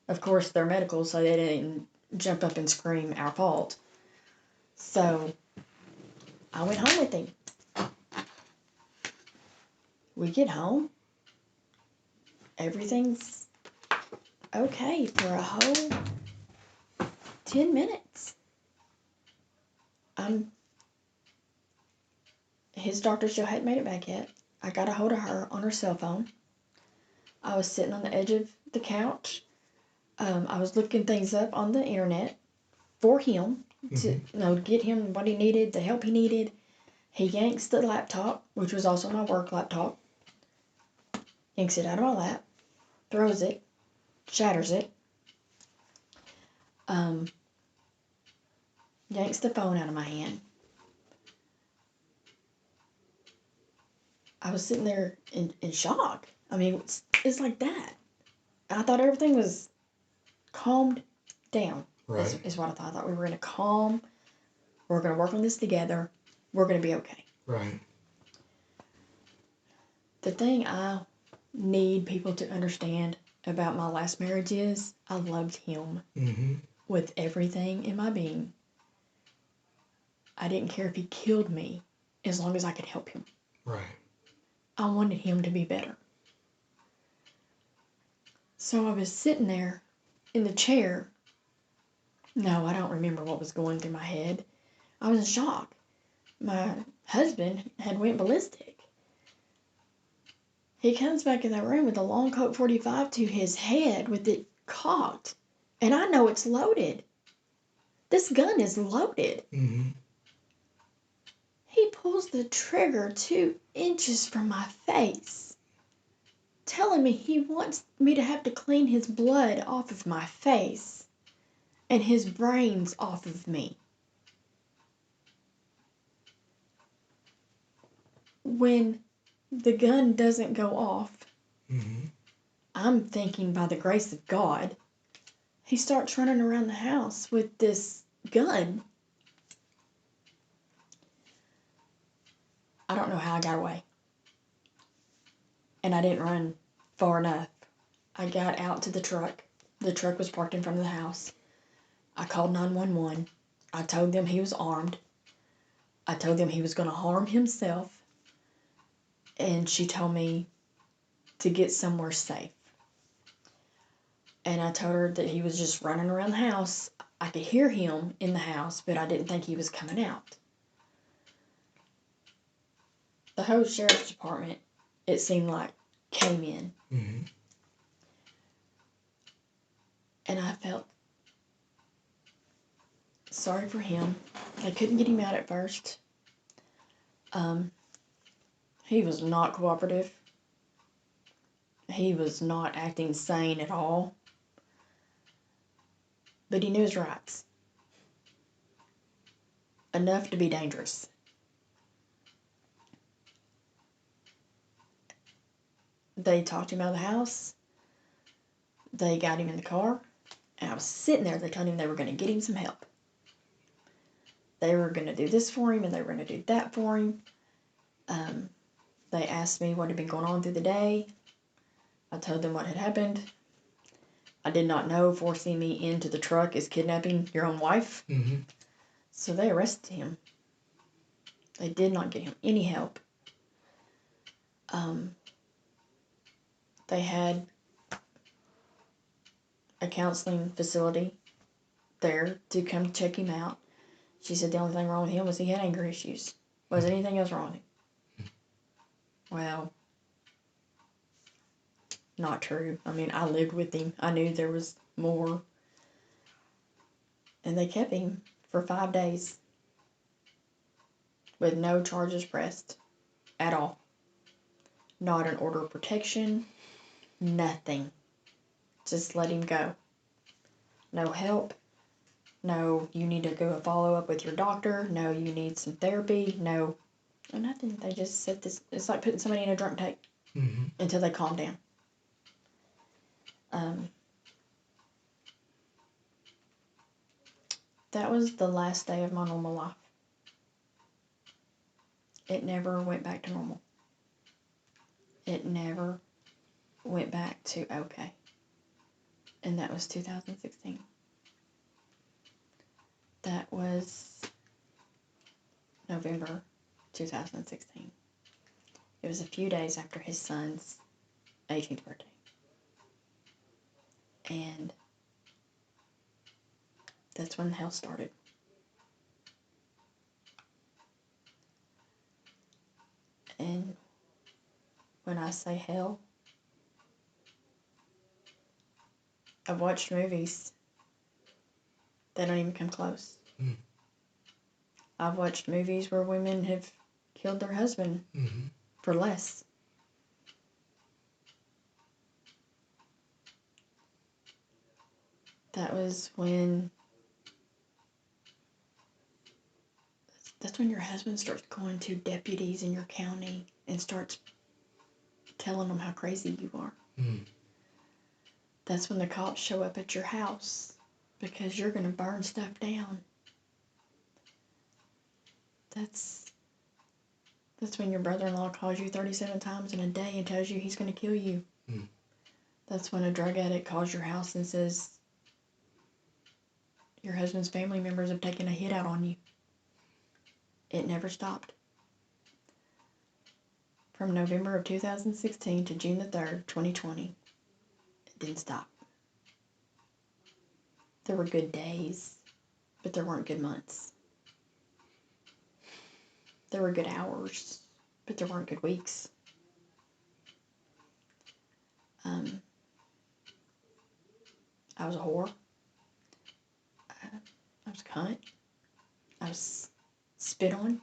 S2: Of course, they're medical, so they didn't jump up and scream, "Our fault." So I went home with him. We get home. Everything's okay for a whole 10 minutes. His doctor still hadn't made it back yet. I got a hold of her on her cell phone. I was sitting on the edge of the couch. I was looking things up on the internet for him to get him what he needed, the help he needed. He yanks the laptop, which was also my work laptop, yanks it out of my lap, throws it, shatters it, yanks the phone out of my hand. I was sitting there in shock. I mean, it's like that. I thought everything was calmed down.
S1: Right.
S2: Is what I thought. I thought we were in a calm. We're going to work on this together. We're going to be okay.
S1: Right.
S2: The thing I need people to understand about my last marriage is I loved him with everything in my being. I didn't care if he killed me as long as I could help him.
S1: Right.
S2: I wanted him to be better. So I was sitting there in the chair. No, I don't remember what was going through my head. I was in shock. My husband had went ballistic. He comes back in that room with a long Colt 45 to his head with it cocked. And I know it's loaded. This gun is loaded. He pulls the trigger 2 inches from my face, telling me he wants me to have to clean his blood off of my face and his brains off of me. When the gun doesn't go off, I'm thinking by the grace of God, he starts running around the house with this gun. I don't know how I got away. And I didn't run far enough. I got out to the truck. The truck was parked in front of the house. I called 911. I told them he was armed. I told them he was going to harm himself. And she told me to get somewhere safe. And I told her that he was just running around the house. I could hear him in the house, but I didn't think he was coming out. The whole sheriff's department, it seemed like, came in. And I felt sorry for him. They couldn't get him out at first. He was not cooperative. He was not acting sane at all. But he knew his rights. Enough to be dangerous. They talked him out of the house. They got him in the car. And I was sitting there. They told him they were going to get him some help. They were going to do this for him and they were going to do that for him. They asked me what had been going on through the day. I told them what had happened. I did not know forcing me into the truck is kidnapping your own wife. So they arrested him. They did not get him any help. They had a counseling facility there to come check him out. She said the only thing wrong with him was he had anger issues. Wasn't anything else wrong with him. Well, not true. I mean, I lived with him. I knew there was more. And they kept him for 5 days with no charges pressed at all. Not an order of protection. Nothing. Just let him go. No help. No, you need to go follow up with your doctor. No, you need some therapy. No, nothing. They just said this. It's like putting somebody in a drunk tank until they calm down. That was the last day of my normal life. It never went back to normal. It never went back to okay. And that was 2016. That was November 2016. It was a few days after his son's 18th birthday. And that's when hell started. And when I say hell, I've watched movies that don't even come close. I've watched movies where women have killed their husband
S1: Mm-hmm.
S2: for less. That was when that's when your husband starts going to deputies in your county and starts telling them how crazy you are.
S1: Mm.
S2: That's when the cops show up at your house because you're going to burn stuff down. That's when your brother-in-law calls you 37 times in a day and tells you he's going to kill you.
S1: Mm.
S2: That's when a drug addict calls your house and says your husband's family members have taken a hit out on you. It never stopped. From November of 2016 to June the 3rd, 2020, it didn't stop. There were good days, but there weren't good months. There were good hours, but there weren't good weeks. I was a whore. I was a cunt. I was spit on.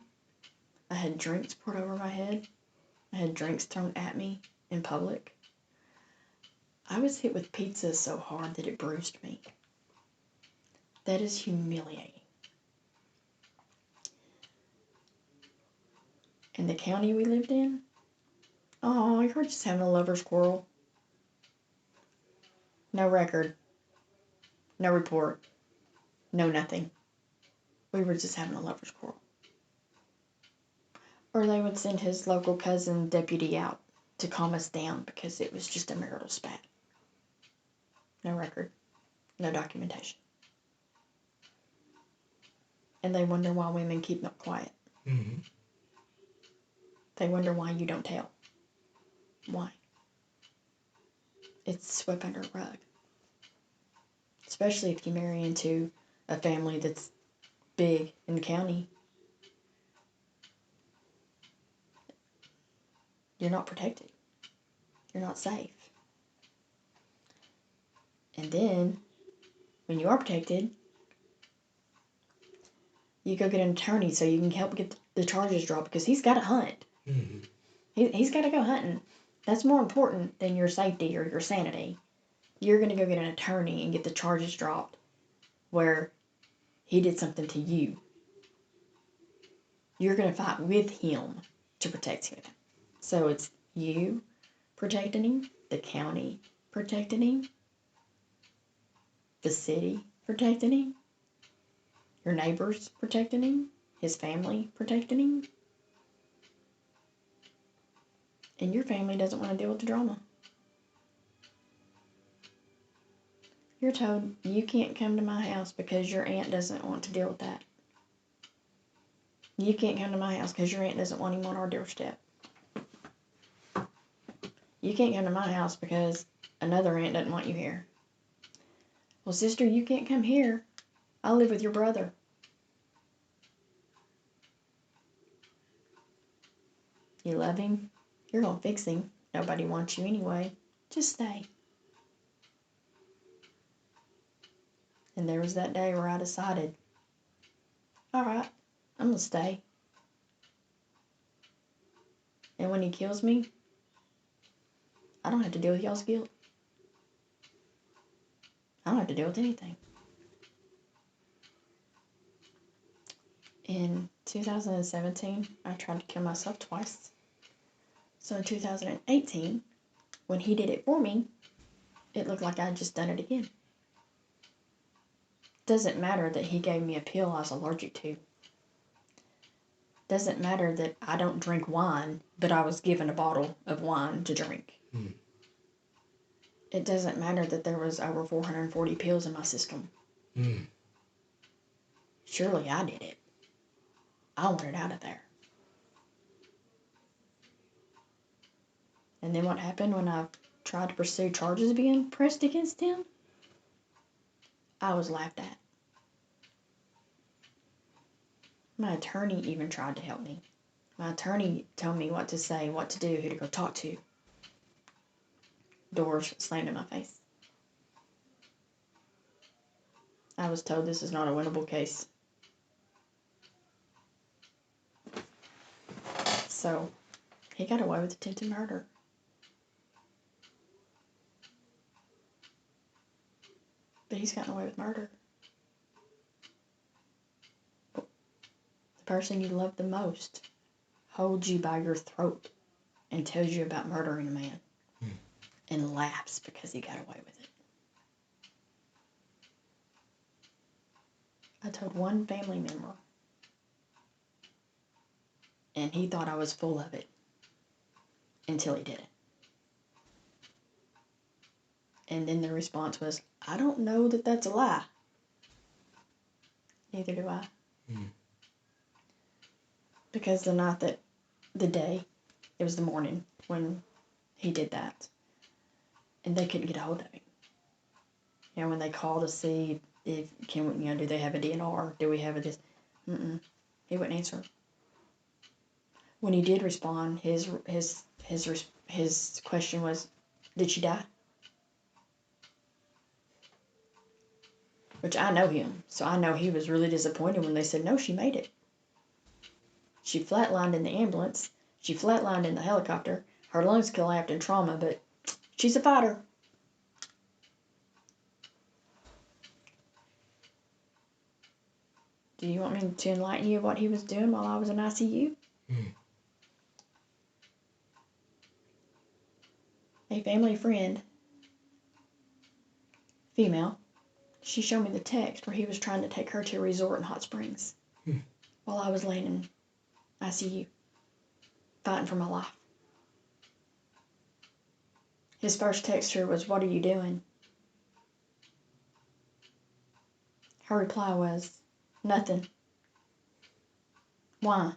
S2: I had drinks poured over my head. I had drinks thrown at me in public. I was hit with pizza so hard that it bruised me. That is humiliating. In the county we lived in, oh, you're just having a lover's quarrel. No record. No report. No nothing. We were just having a lover's quarrel. Or they would send his local cousin deputy out to calm us down because it was just a marital spat. No record. No documentation. And they wonder why women keep them quiet.
S1: Mm-hmm.
S2: They wonder why you don't tell. Why? It's swept under a rug. Especially if you marry into a family that's big in the county. You're not protected. You're not safe. And then, when you are protected, you go get an attorney so you can help get the charges dropped because he's got to hunt.
S1: Mm-hmm.
S2: He's got to go hunting. That's more important than your safety or your sanity. You're going to go get an attorney and get the charges dropped where he did something to you. You're going to fight with him to protect him. So it's you protecting him, the county protecting him, the city protecting him, your neighbors protecting him, his family protecting him. And your family doesn't want to deal with the drama. You're told you can't come to my house because your aunt doesn't want to deal with that. You can't come to my house because your aunt doesn't want him on our doorstep. You can't come to my house because another aunt doesn't want you here. Well, sister, you can't come here. I live with your brother. You love him. You're going to fix him. Nobody wants you anyway. Just stay. And there was that day where I decided, all right, I'm going to stay. And when he kills me, I don't have to deal with y'all's guilt. I don't have to deal with anything. In 2017, I tried to kill myself twice. So in 2018, when he did it for me, it looked like I'd just done it again. Doesn't matter that he gave me a pill I was allergic to. Doesn't matter that I don't drink wine, but I was given a bottle of wine to drink.
S1: Mm.
S2: It doesn't matter that there was over 440 pills in my system.
S1: Mm.
S2: Surely I did it. I wanted out of there. And then what happened when I tried to pursue charges being pressed against him? I was laughed at. My attorney even tried to help me. My attorney told me what to say, what to do, who to go talk to. Doors slammed in my face. I was told this is not a winnable case. So he got away with attempted murder. But he's gotten away with murder. The person you love the most holds you by your throat and tells you about murdering a man and laughs because he got away with it. I told one family member, and he thought I was full of it until he did it. And then the response was, I don't know that that's a lie. Neither do I. Because the day, it was the morning when he did that. And they couldn't get a hold of him. You know, when they call to see if, do they have a DNR? Do we have a this? He wouldn't answer. When he did respond, his question was, did she die? Which I know him, so I know he was really disappointed when they said, no, she made it. She flatlined in the ambulance. She flatlined in the helicopter. Her lungs collapsed in trauma, but she's a fighter. Do you want me to enlighten you of what he was doing while I was in ICU? A family friend, female, she showed me the text where he was trying to take her to a resort in Hot Springs while I was laying in ICU, fighting for my life. His first text to her was, what are you doing? Her reply was, nothing. Why?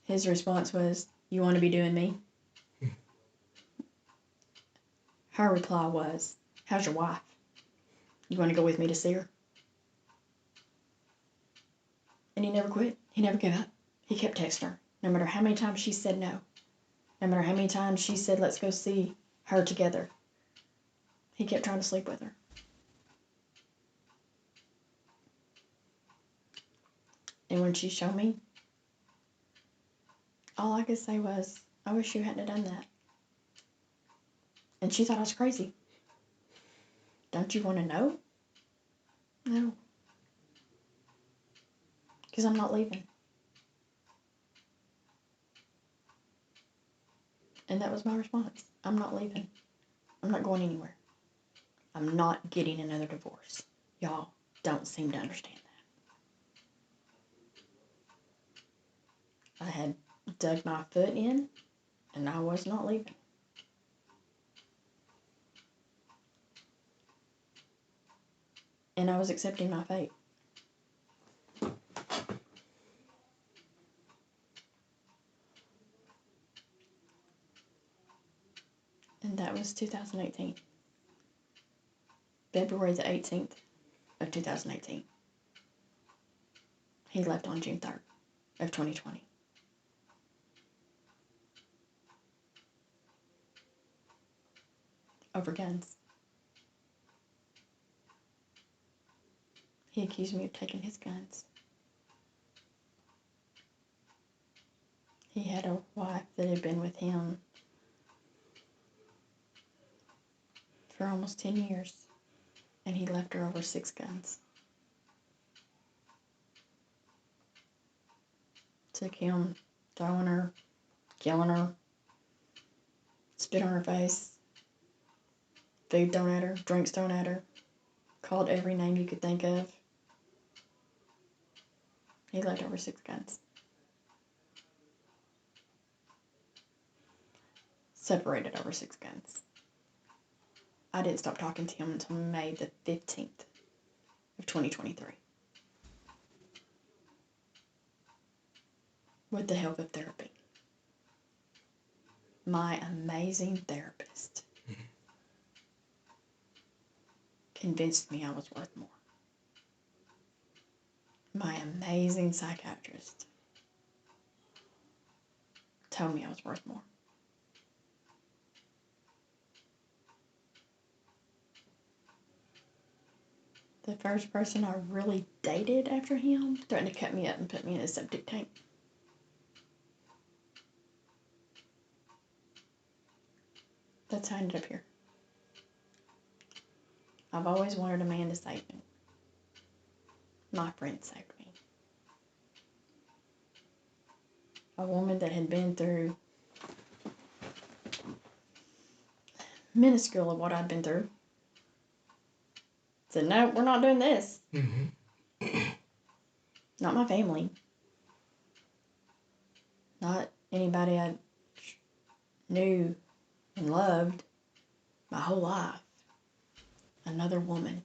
S2: His response was, you want to be doing me? Her reply was, how's your wife? You want to go with me to see her? And he never quit. He never gave up. He kept texting her, no matter how many times she said no. No matter how many times she said, let's go see her together. He kept trying to sleep with her. And when she showed me, all I could say was, I wish you hadn't done that. And she thought I was crazy. Don't you want to know? No. Because I'm not leaving. And that was my response. I'm not leaving. I'm not going anywhere. I'm not getting another divorce. Y'all don't seem to understand that. I had dug my foot in, and I was not leaving. And I was accepting my fate. And that was 2018. February the 18th of 2018. He left on June 3rd of 2020. Over guns. He accused me of taking his guns. He had a wife that had been with him for almost 10 years, and he left her over 6 guns. Took him throwing her, killing her, spit on her face, food thrown at her, drinks thrown at her, called every name you could think of. He left over 6 guns. Separated over 6 guns. I didn't stop talking to him until May the 15th of 2023. With the help of therapy. My amazing therapist convinced me I was worth more. My amazing psychiatrist told me I was worth more. The first person I really dated after him threatened to cut me up and put me in a septic tank. That's how I ended up here. I've always wanted a man to save me. My friend saved me. A woman that had been through minuscule of what I'd been through said, no, we're not doing this.
S1: Mm-hmm.
S2: Not my family. Not anybody I knew and loved my whole life. Another woman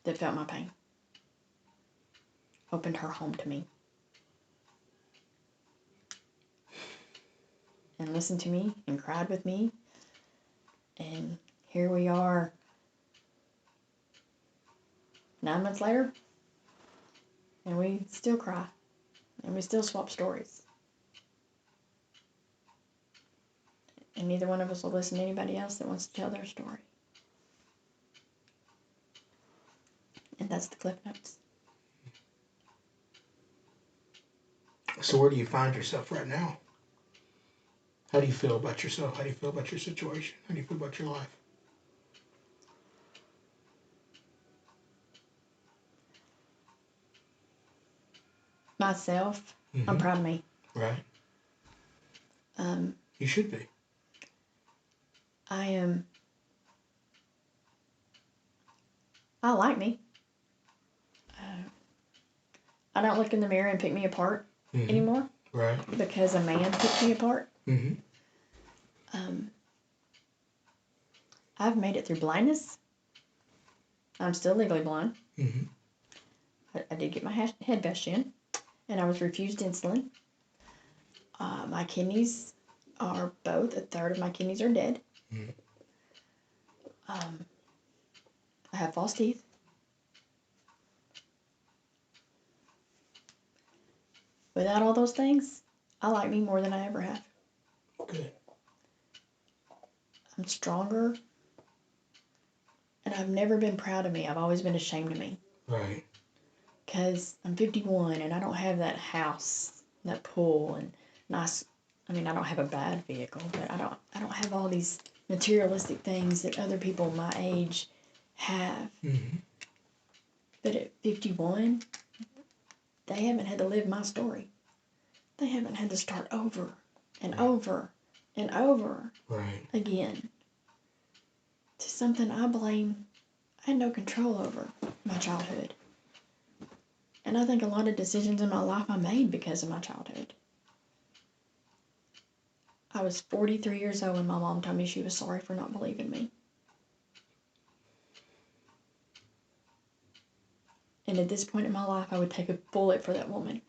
S2: that felt my pain. Opened her home to me. And listened to me and cried with me. And here we are 9 months later. And we still cry. And we still swap stories. And neither one of us will listen to anybody else that wants to tell their story. And that's the Cliff Notes.
S1: So where do you find yourself right now? How do you feel about yourself? How do you feel about your situation? How do you feel about your life?
S2: Myself, I'm proud of me.
S1: Right. You should be.
S2: I like me. I don't look in the mirror and pick me apart anymore.
S1: Right.
S2: Because a man picked me apart.
S1: Mm-hmm.
S2: I've made it through blindness. I'm still legally blind.
S1: Mm-hmm.
S2: I did get my head bashed in, and I was refused insulin. My kidneys are both, a third of my kidneys are dead.
S1: Mm-hmm.
S2: I have false teeth. Without all those things, I like me more than I ever have.
S1: Good.
S2: I'm stronger, and I've never been proud of me. I've always been ashamed of me.
S1: Right.
S2: Because I'm 51 and I don't have that house, that pool, and nice. I mean, I don't have a bad vehicle, but I don't have all these materialistic things that other people my age have.
S1: Mm-hmm.
S2: But at 51, they haven't had to live my story. They haven't had to start over and over and over again to something I blame. I had no control over my childhood. And I think a lot of decisions in my life I made because of my childhood. I was 43 years old when my mom told me she was sorry for not believing me. And at this point in my life, I would take a bullet for that woman.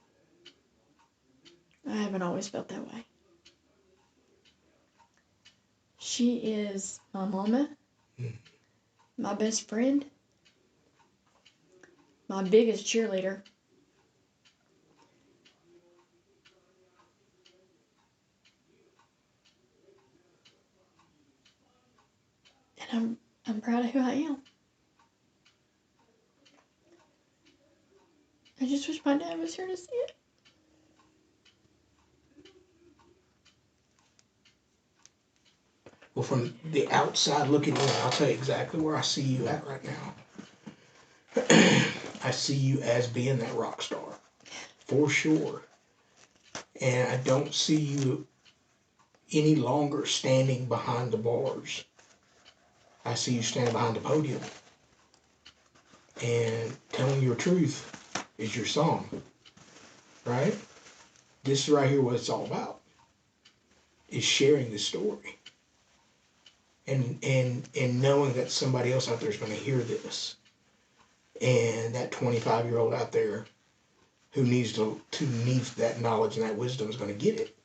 S2: I haven't always felt that way. She is my mama, my best friend, my biggest cheerleader. And I'm proud of who I am. I just wish my dad was here to see it.
S1: Well, from the outside looking in, I'll tell you exactly where I see you at right now. I see you as being that rock star, for sure. And I don't see you any longer standing behind the bars. I see you standing behind the podium. And telling your truth is your song, right? This is right here what it's all about, is sharing the story. And knowing that somebody else out there is going to hear this. And that 25-year-old out there who needs that knowledge and that wisdom is going to get it.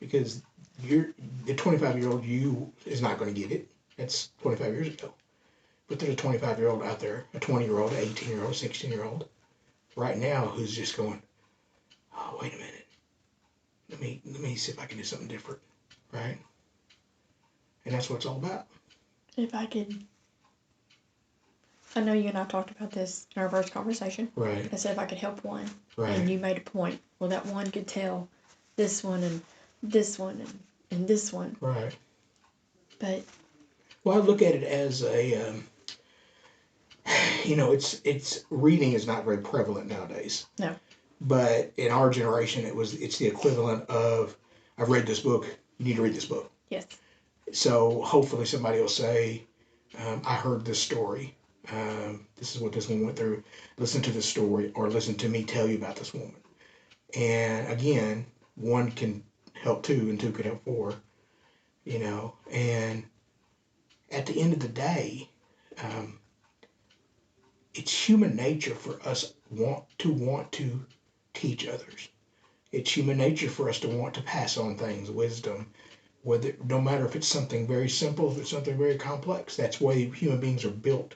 S1: Because the 25-year-old you is not going to get it. That's 25 years ago. But there's a 25-year-old out there, a 20-year-old, an 18-year-old, 16-year-old, right now who's just going, oh, wait a minute. Let me see if I can do something different, right? And that's what it's all about.
S2: If I could, I know you and I talked about this in our first conversation.
S1: Right.
S2: I said if I could help one.
S1: Right.
S2: And you made a point. Well, that one could tell this one and this one and this one.
S1: Right.
S2: But
S1: Well, I look at it as a, it's reading is not very prevalent nowadays.
S2: no,
S1: But in our generation, it's the equivalent of, I've read this book. You need to read this book.
S2: yes,
S1: So hopefully somebody will say, I heard this story. This is what this woman went through. Listen to this story, or listen to me tell you about this woman. And again, one can help two, and two can help four. And at the end of the day, um, it's human nature for us want to teach others. It's human nature for us to want to pass on things, wisdom, whether no matter if it's something very simple, if it's something very complex. That's the way human beings are built.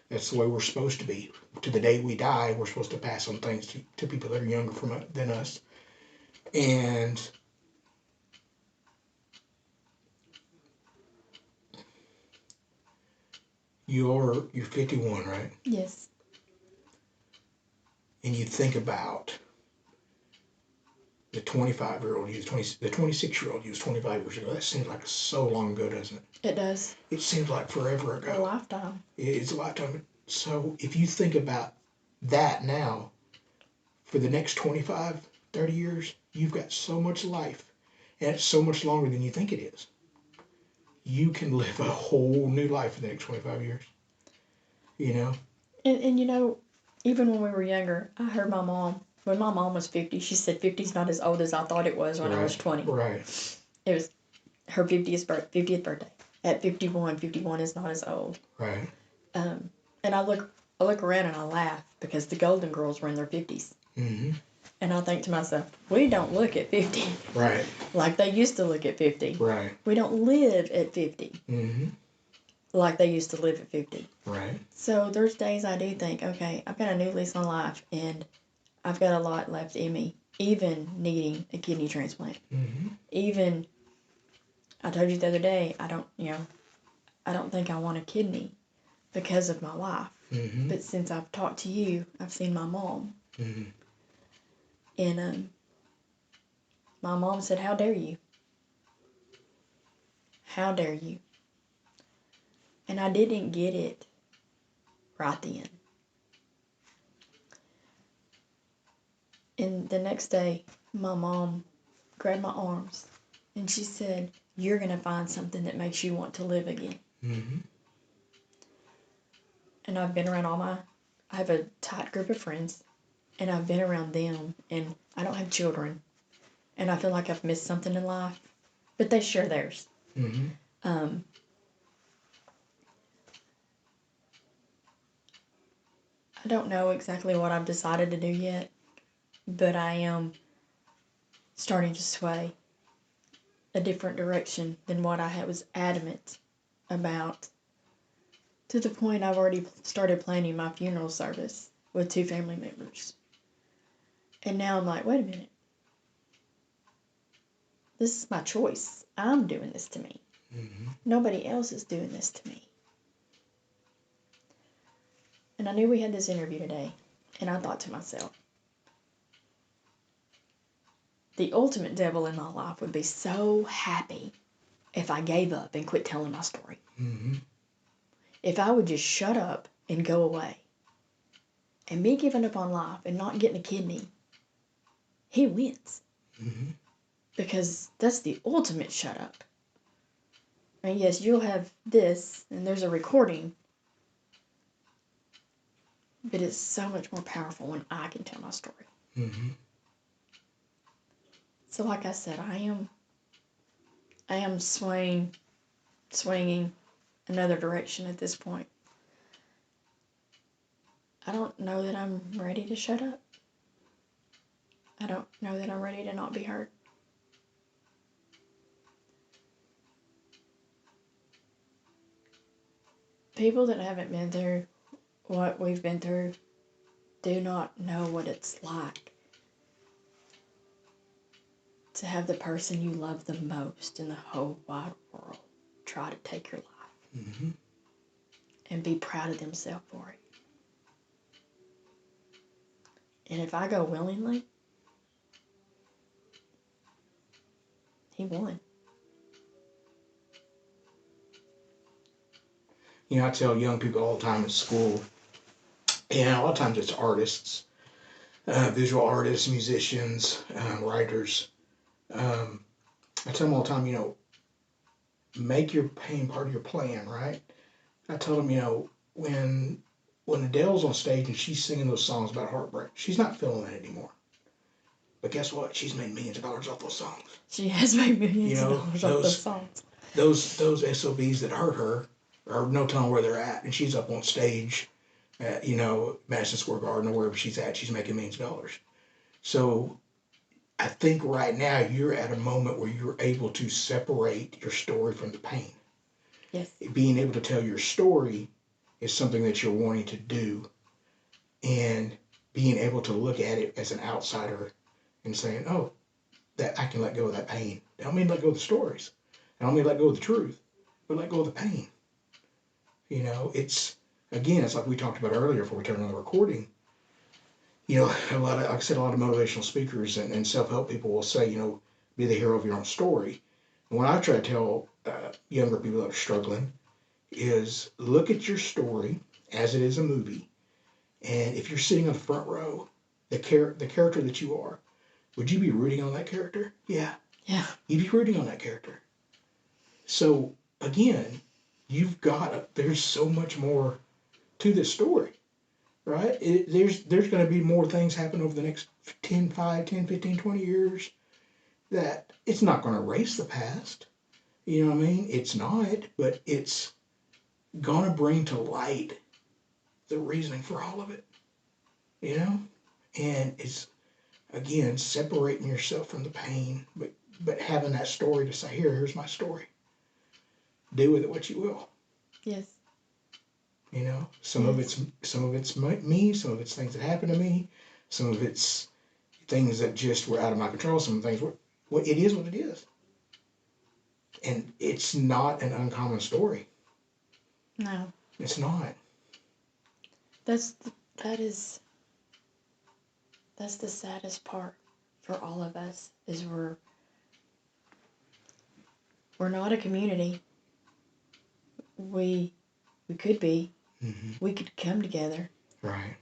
S1: That's the way we're supposed to be. To the day we die, we're supposed to pass on things to people that are younger than us. And you're 51, right?
S2: yes,
S1: And you think about the 25-year-old you, the 26-year-old you was 25 years ago. That seems like so long ago, doesn't it?
S2: it does.
S1: It seems like forever
S2: A
S1: ago.
S2: lifetime.
S1: It's a lifetime. So if you think about that now, for the next 25, 30 years, you've got so much life, and it's so much longer than you think it is. You can live a whole new life for the next 25 years.
S2: And even when we were younger, I heard my mom, when my mom was 50, she said 50's not as old as I thought it was when I was 20.
S1: Right.
S2: It was her 50th birthday. At 51, 51 is not as old.
S1: Right.
S2: And I look around and I laugh because the Golden Girls were in their 50s.
S1: Mm-hmm.
S2: And I think to myself, we don't look at 50.
S1: Right.
S2: Like they used to look at 50.
S1: Right.
S2: We don't live at 50.
S1: Mm-hmm.
S2: Like they used to live at 50.
S1: Right.
S2: So there's days I do think, okay, I've got a new lease on life and I've got a lot left in me, even needing a kidney transplant.
S1: Mm-hmm.
S2: Even, I told you the other day, I don't think I want a kidney because of my life.
S1: Mm-hmm.
S2: But since I've talked to you, I've seen my mom.
S1: Mm-hmm.
S2: And my mom said, how dare you? How dare you? And I didn't get it right then. And the next day, my mom grabbed my arms and she said, you're going to find something that makes you want to live again.
S1: Mm-hmm.
S2: And I've been around I have a tight group of friends, and I've been around them, and I don't have children, and I feel like I've missed something in life, but they share theirs.
S1: Mm-hmm.
S2: I don't know exactly what I've decided to do yet, but I am starting to sway a different direction than what I was adamant about, to the point I've already started planning my funeral service with 2 family members. And now I'm like, wait a minute. This is my choice. I'm doing this to me.
S1: Mm-hmm.
S2: Nobody else is doing this to me. And I knew we had this interview today, and I thought to myself, the ultimate devil in my life would be so happy if I gave up and quit telling my story.
S1: Mm-hmm.
S2: If I would just shut up and go away. And me giving up on life and not getting a kidney, he wins.
S1: Mm-hmm.
S2: Because that's the ultimate shut up. And yes, you'll have this, and there's a recording, but it's so much more powerful when I can tell my story.
S1: Mm-hmm.
S2: So like I said, I am swinging another direction at this point. I don't know that I'm ready to shut up. I don't know that I'm ready to not be heard. People that haven't been through what we've been through do not know what it's like to have the person you love the most in the whole wide world try to take your life.
S1: Mm-hmm.
S2: And be proud of themselves for it. And if I go willingly, he won.
S1: I tell young people all the time at school, and a lot of times it's artists, visual artists, musicians, writers. Um, I tell them all the time, make your pain part of your plan, right? I tell them, when Adele's on stage and she's singing those songs about heartbreak, she's not feeling that anymore. But guess what? She's made millions of dollars off those songs.
S2: She has made millions of dollars off those songs.
S1: Those SOBs that hurt her are no telling where they're at, and she's up on stage at Madison Square Garden or wherever she's at. She's making millions of dollars. So I think right now you're at a moment where you're able to separate your story from the pain.
S2: Yes.
S1: Being able to tell your story is something that you're wanting to do, and being able to look at it as an outsider and saying, oh, that I can let go of that pain. I don't mean let go of the stories. I don't mean let go of the truth, but let go of the pain. It's like we talked about earlier before we turned on the recording. Like I said, a lot of motivational speakers and self-help people will say, be the hero of your own story. And what I try to tell younger people that are struggling is look at your story as it is a movie. And if you're sitting on the front row, the character that you are, would you be rooting on that character? Yeah.
S2: Yeah.
S1: You'd be rooting on that character. So again, there's so much more to this story, right? There's going to be more things happen over the next 10, 15, 20 years that it's not going to erase the past. You know what I mean? It's not, but it's going to bring to light the reasoning for all of it, And it's, again, separating yourself from the pain, but having that story to say, here's my story. Do with it what you will.
S2: Yes.
S1: Some of it's me, some of it's things that happened to me, some of it's things that just were out of my control, some things it is what it is. And it's not an uncommon story.
S2: No.
S1: It's not.
S2: That's the saddest part for all of us is we're not a community. We could be.
S1: Mm-hmm.
S2: We could come together.
S1: Right.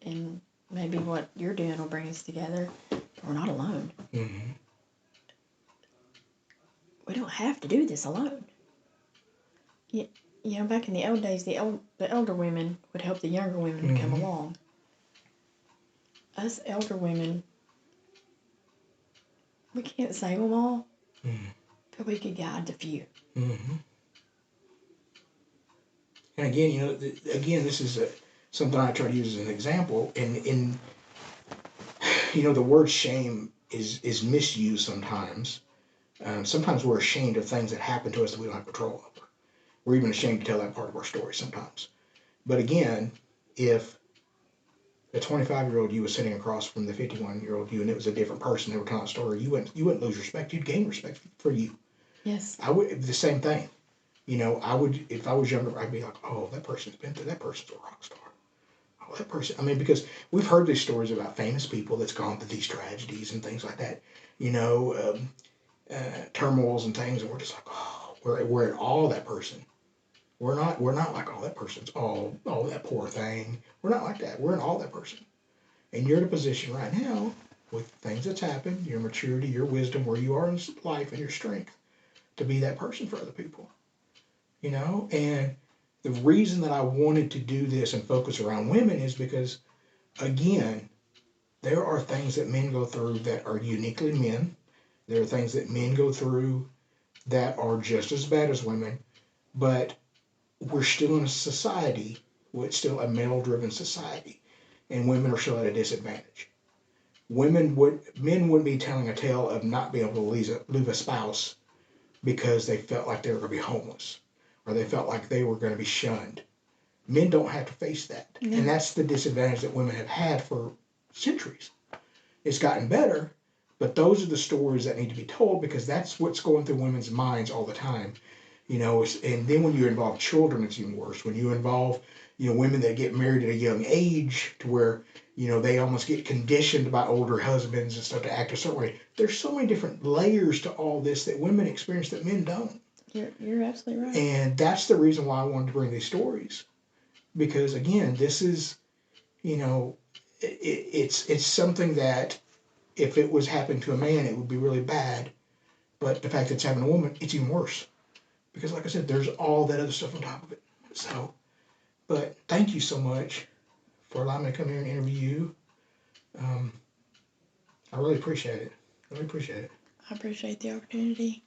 S2: And maybe what you're doing will bring us together. We're not alone.
S1: Mm-hmm.
S2: We don't have to do this alone. Back in the old days, the elder women would help the younger women
S1: mm-hmm.
S2: come along. Us elder women, we can't save them all, but we could guide the few.
S1: Mm-hmm. And again, this is something I try to use as an example. In the word shame is misused sometimes. Sometimes we're ashamed of things that happen to us that we don't have control over. We're even ashamed to tell that part of our story sometimes. But again, if the 25-year-old you was sitting across from the 51-year-old you, and it was a different person, they were telling a story, you wouldn't lose respect. You'd gain respect for you.
S2: Yes.
S1: I would. The same thing. I would, if I was younger, I'd be like, oh, that person's been through. That person's a rock star. Oh, that person. I mean, because we've heard these stories about famous people that's gone through these tragedies and things like that. Turmoils and things, and we're just like, oh, we're in awe of that person. We're not like, oh, that person's oh that poor thing. We're not like that. We're in awe of that person. And you're in a position right now with things that's happened, your maturity, your wisdom, where you are in life, and your strength to be that person for other people. And the reason that I wanted to do this and focus around women is because, again, there are things that men go through that are uniquely men. There are things that men go through that are just as bad as women, but we're still in a society, it's still a male-driven society, and women are still at a disadvantage. Men wouldn't be telling a tale of not being able to leave a spouse because they felt like they were going to be homeless, or they felt like they were going to be shunned. Men don't have to face that. No. And that's the disadvantage that women have had for centuries. It's gotten better, but those are the stories that need to be told, because that's what's going through women's minds all the time. And then when you involve children, it's even worse. When you involve, women that get married at a young age to where, they almost get conditioned by older husbands and stuff to act a certain way. There's so many different layers to all this that women experience that men don't.
S2: You're absolutely right.
S1: And that's the reason why I wanted to bring these stories. Because again, this is, you know, it's something that if it was happening to a man, it would be really bad. But the fact that it's happening to a woman, it's even worse. Because like I said, there's all that other stuff on top of it. So, but thank you so much for allowing me to come here and interview you. I really appreciate it. Really appreciate it.
S2: I appreciate the opportunity.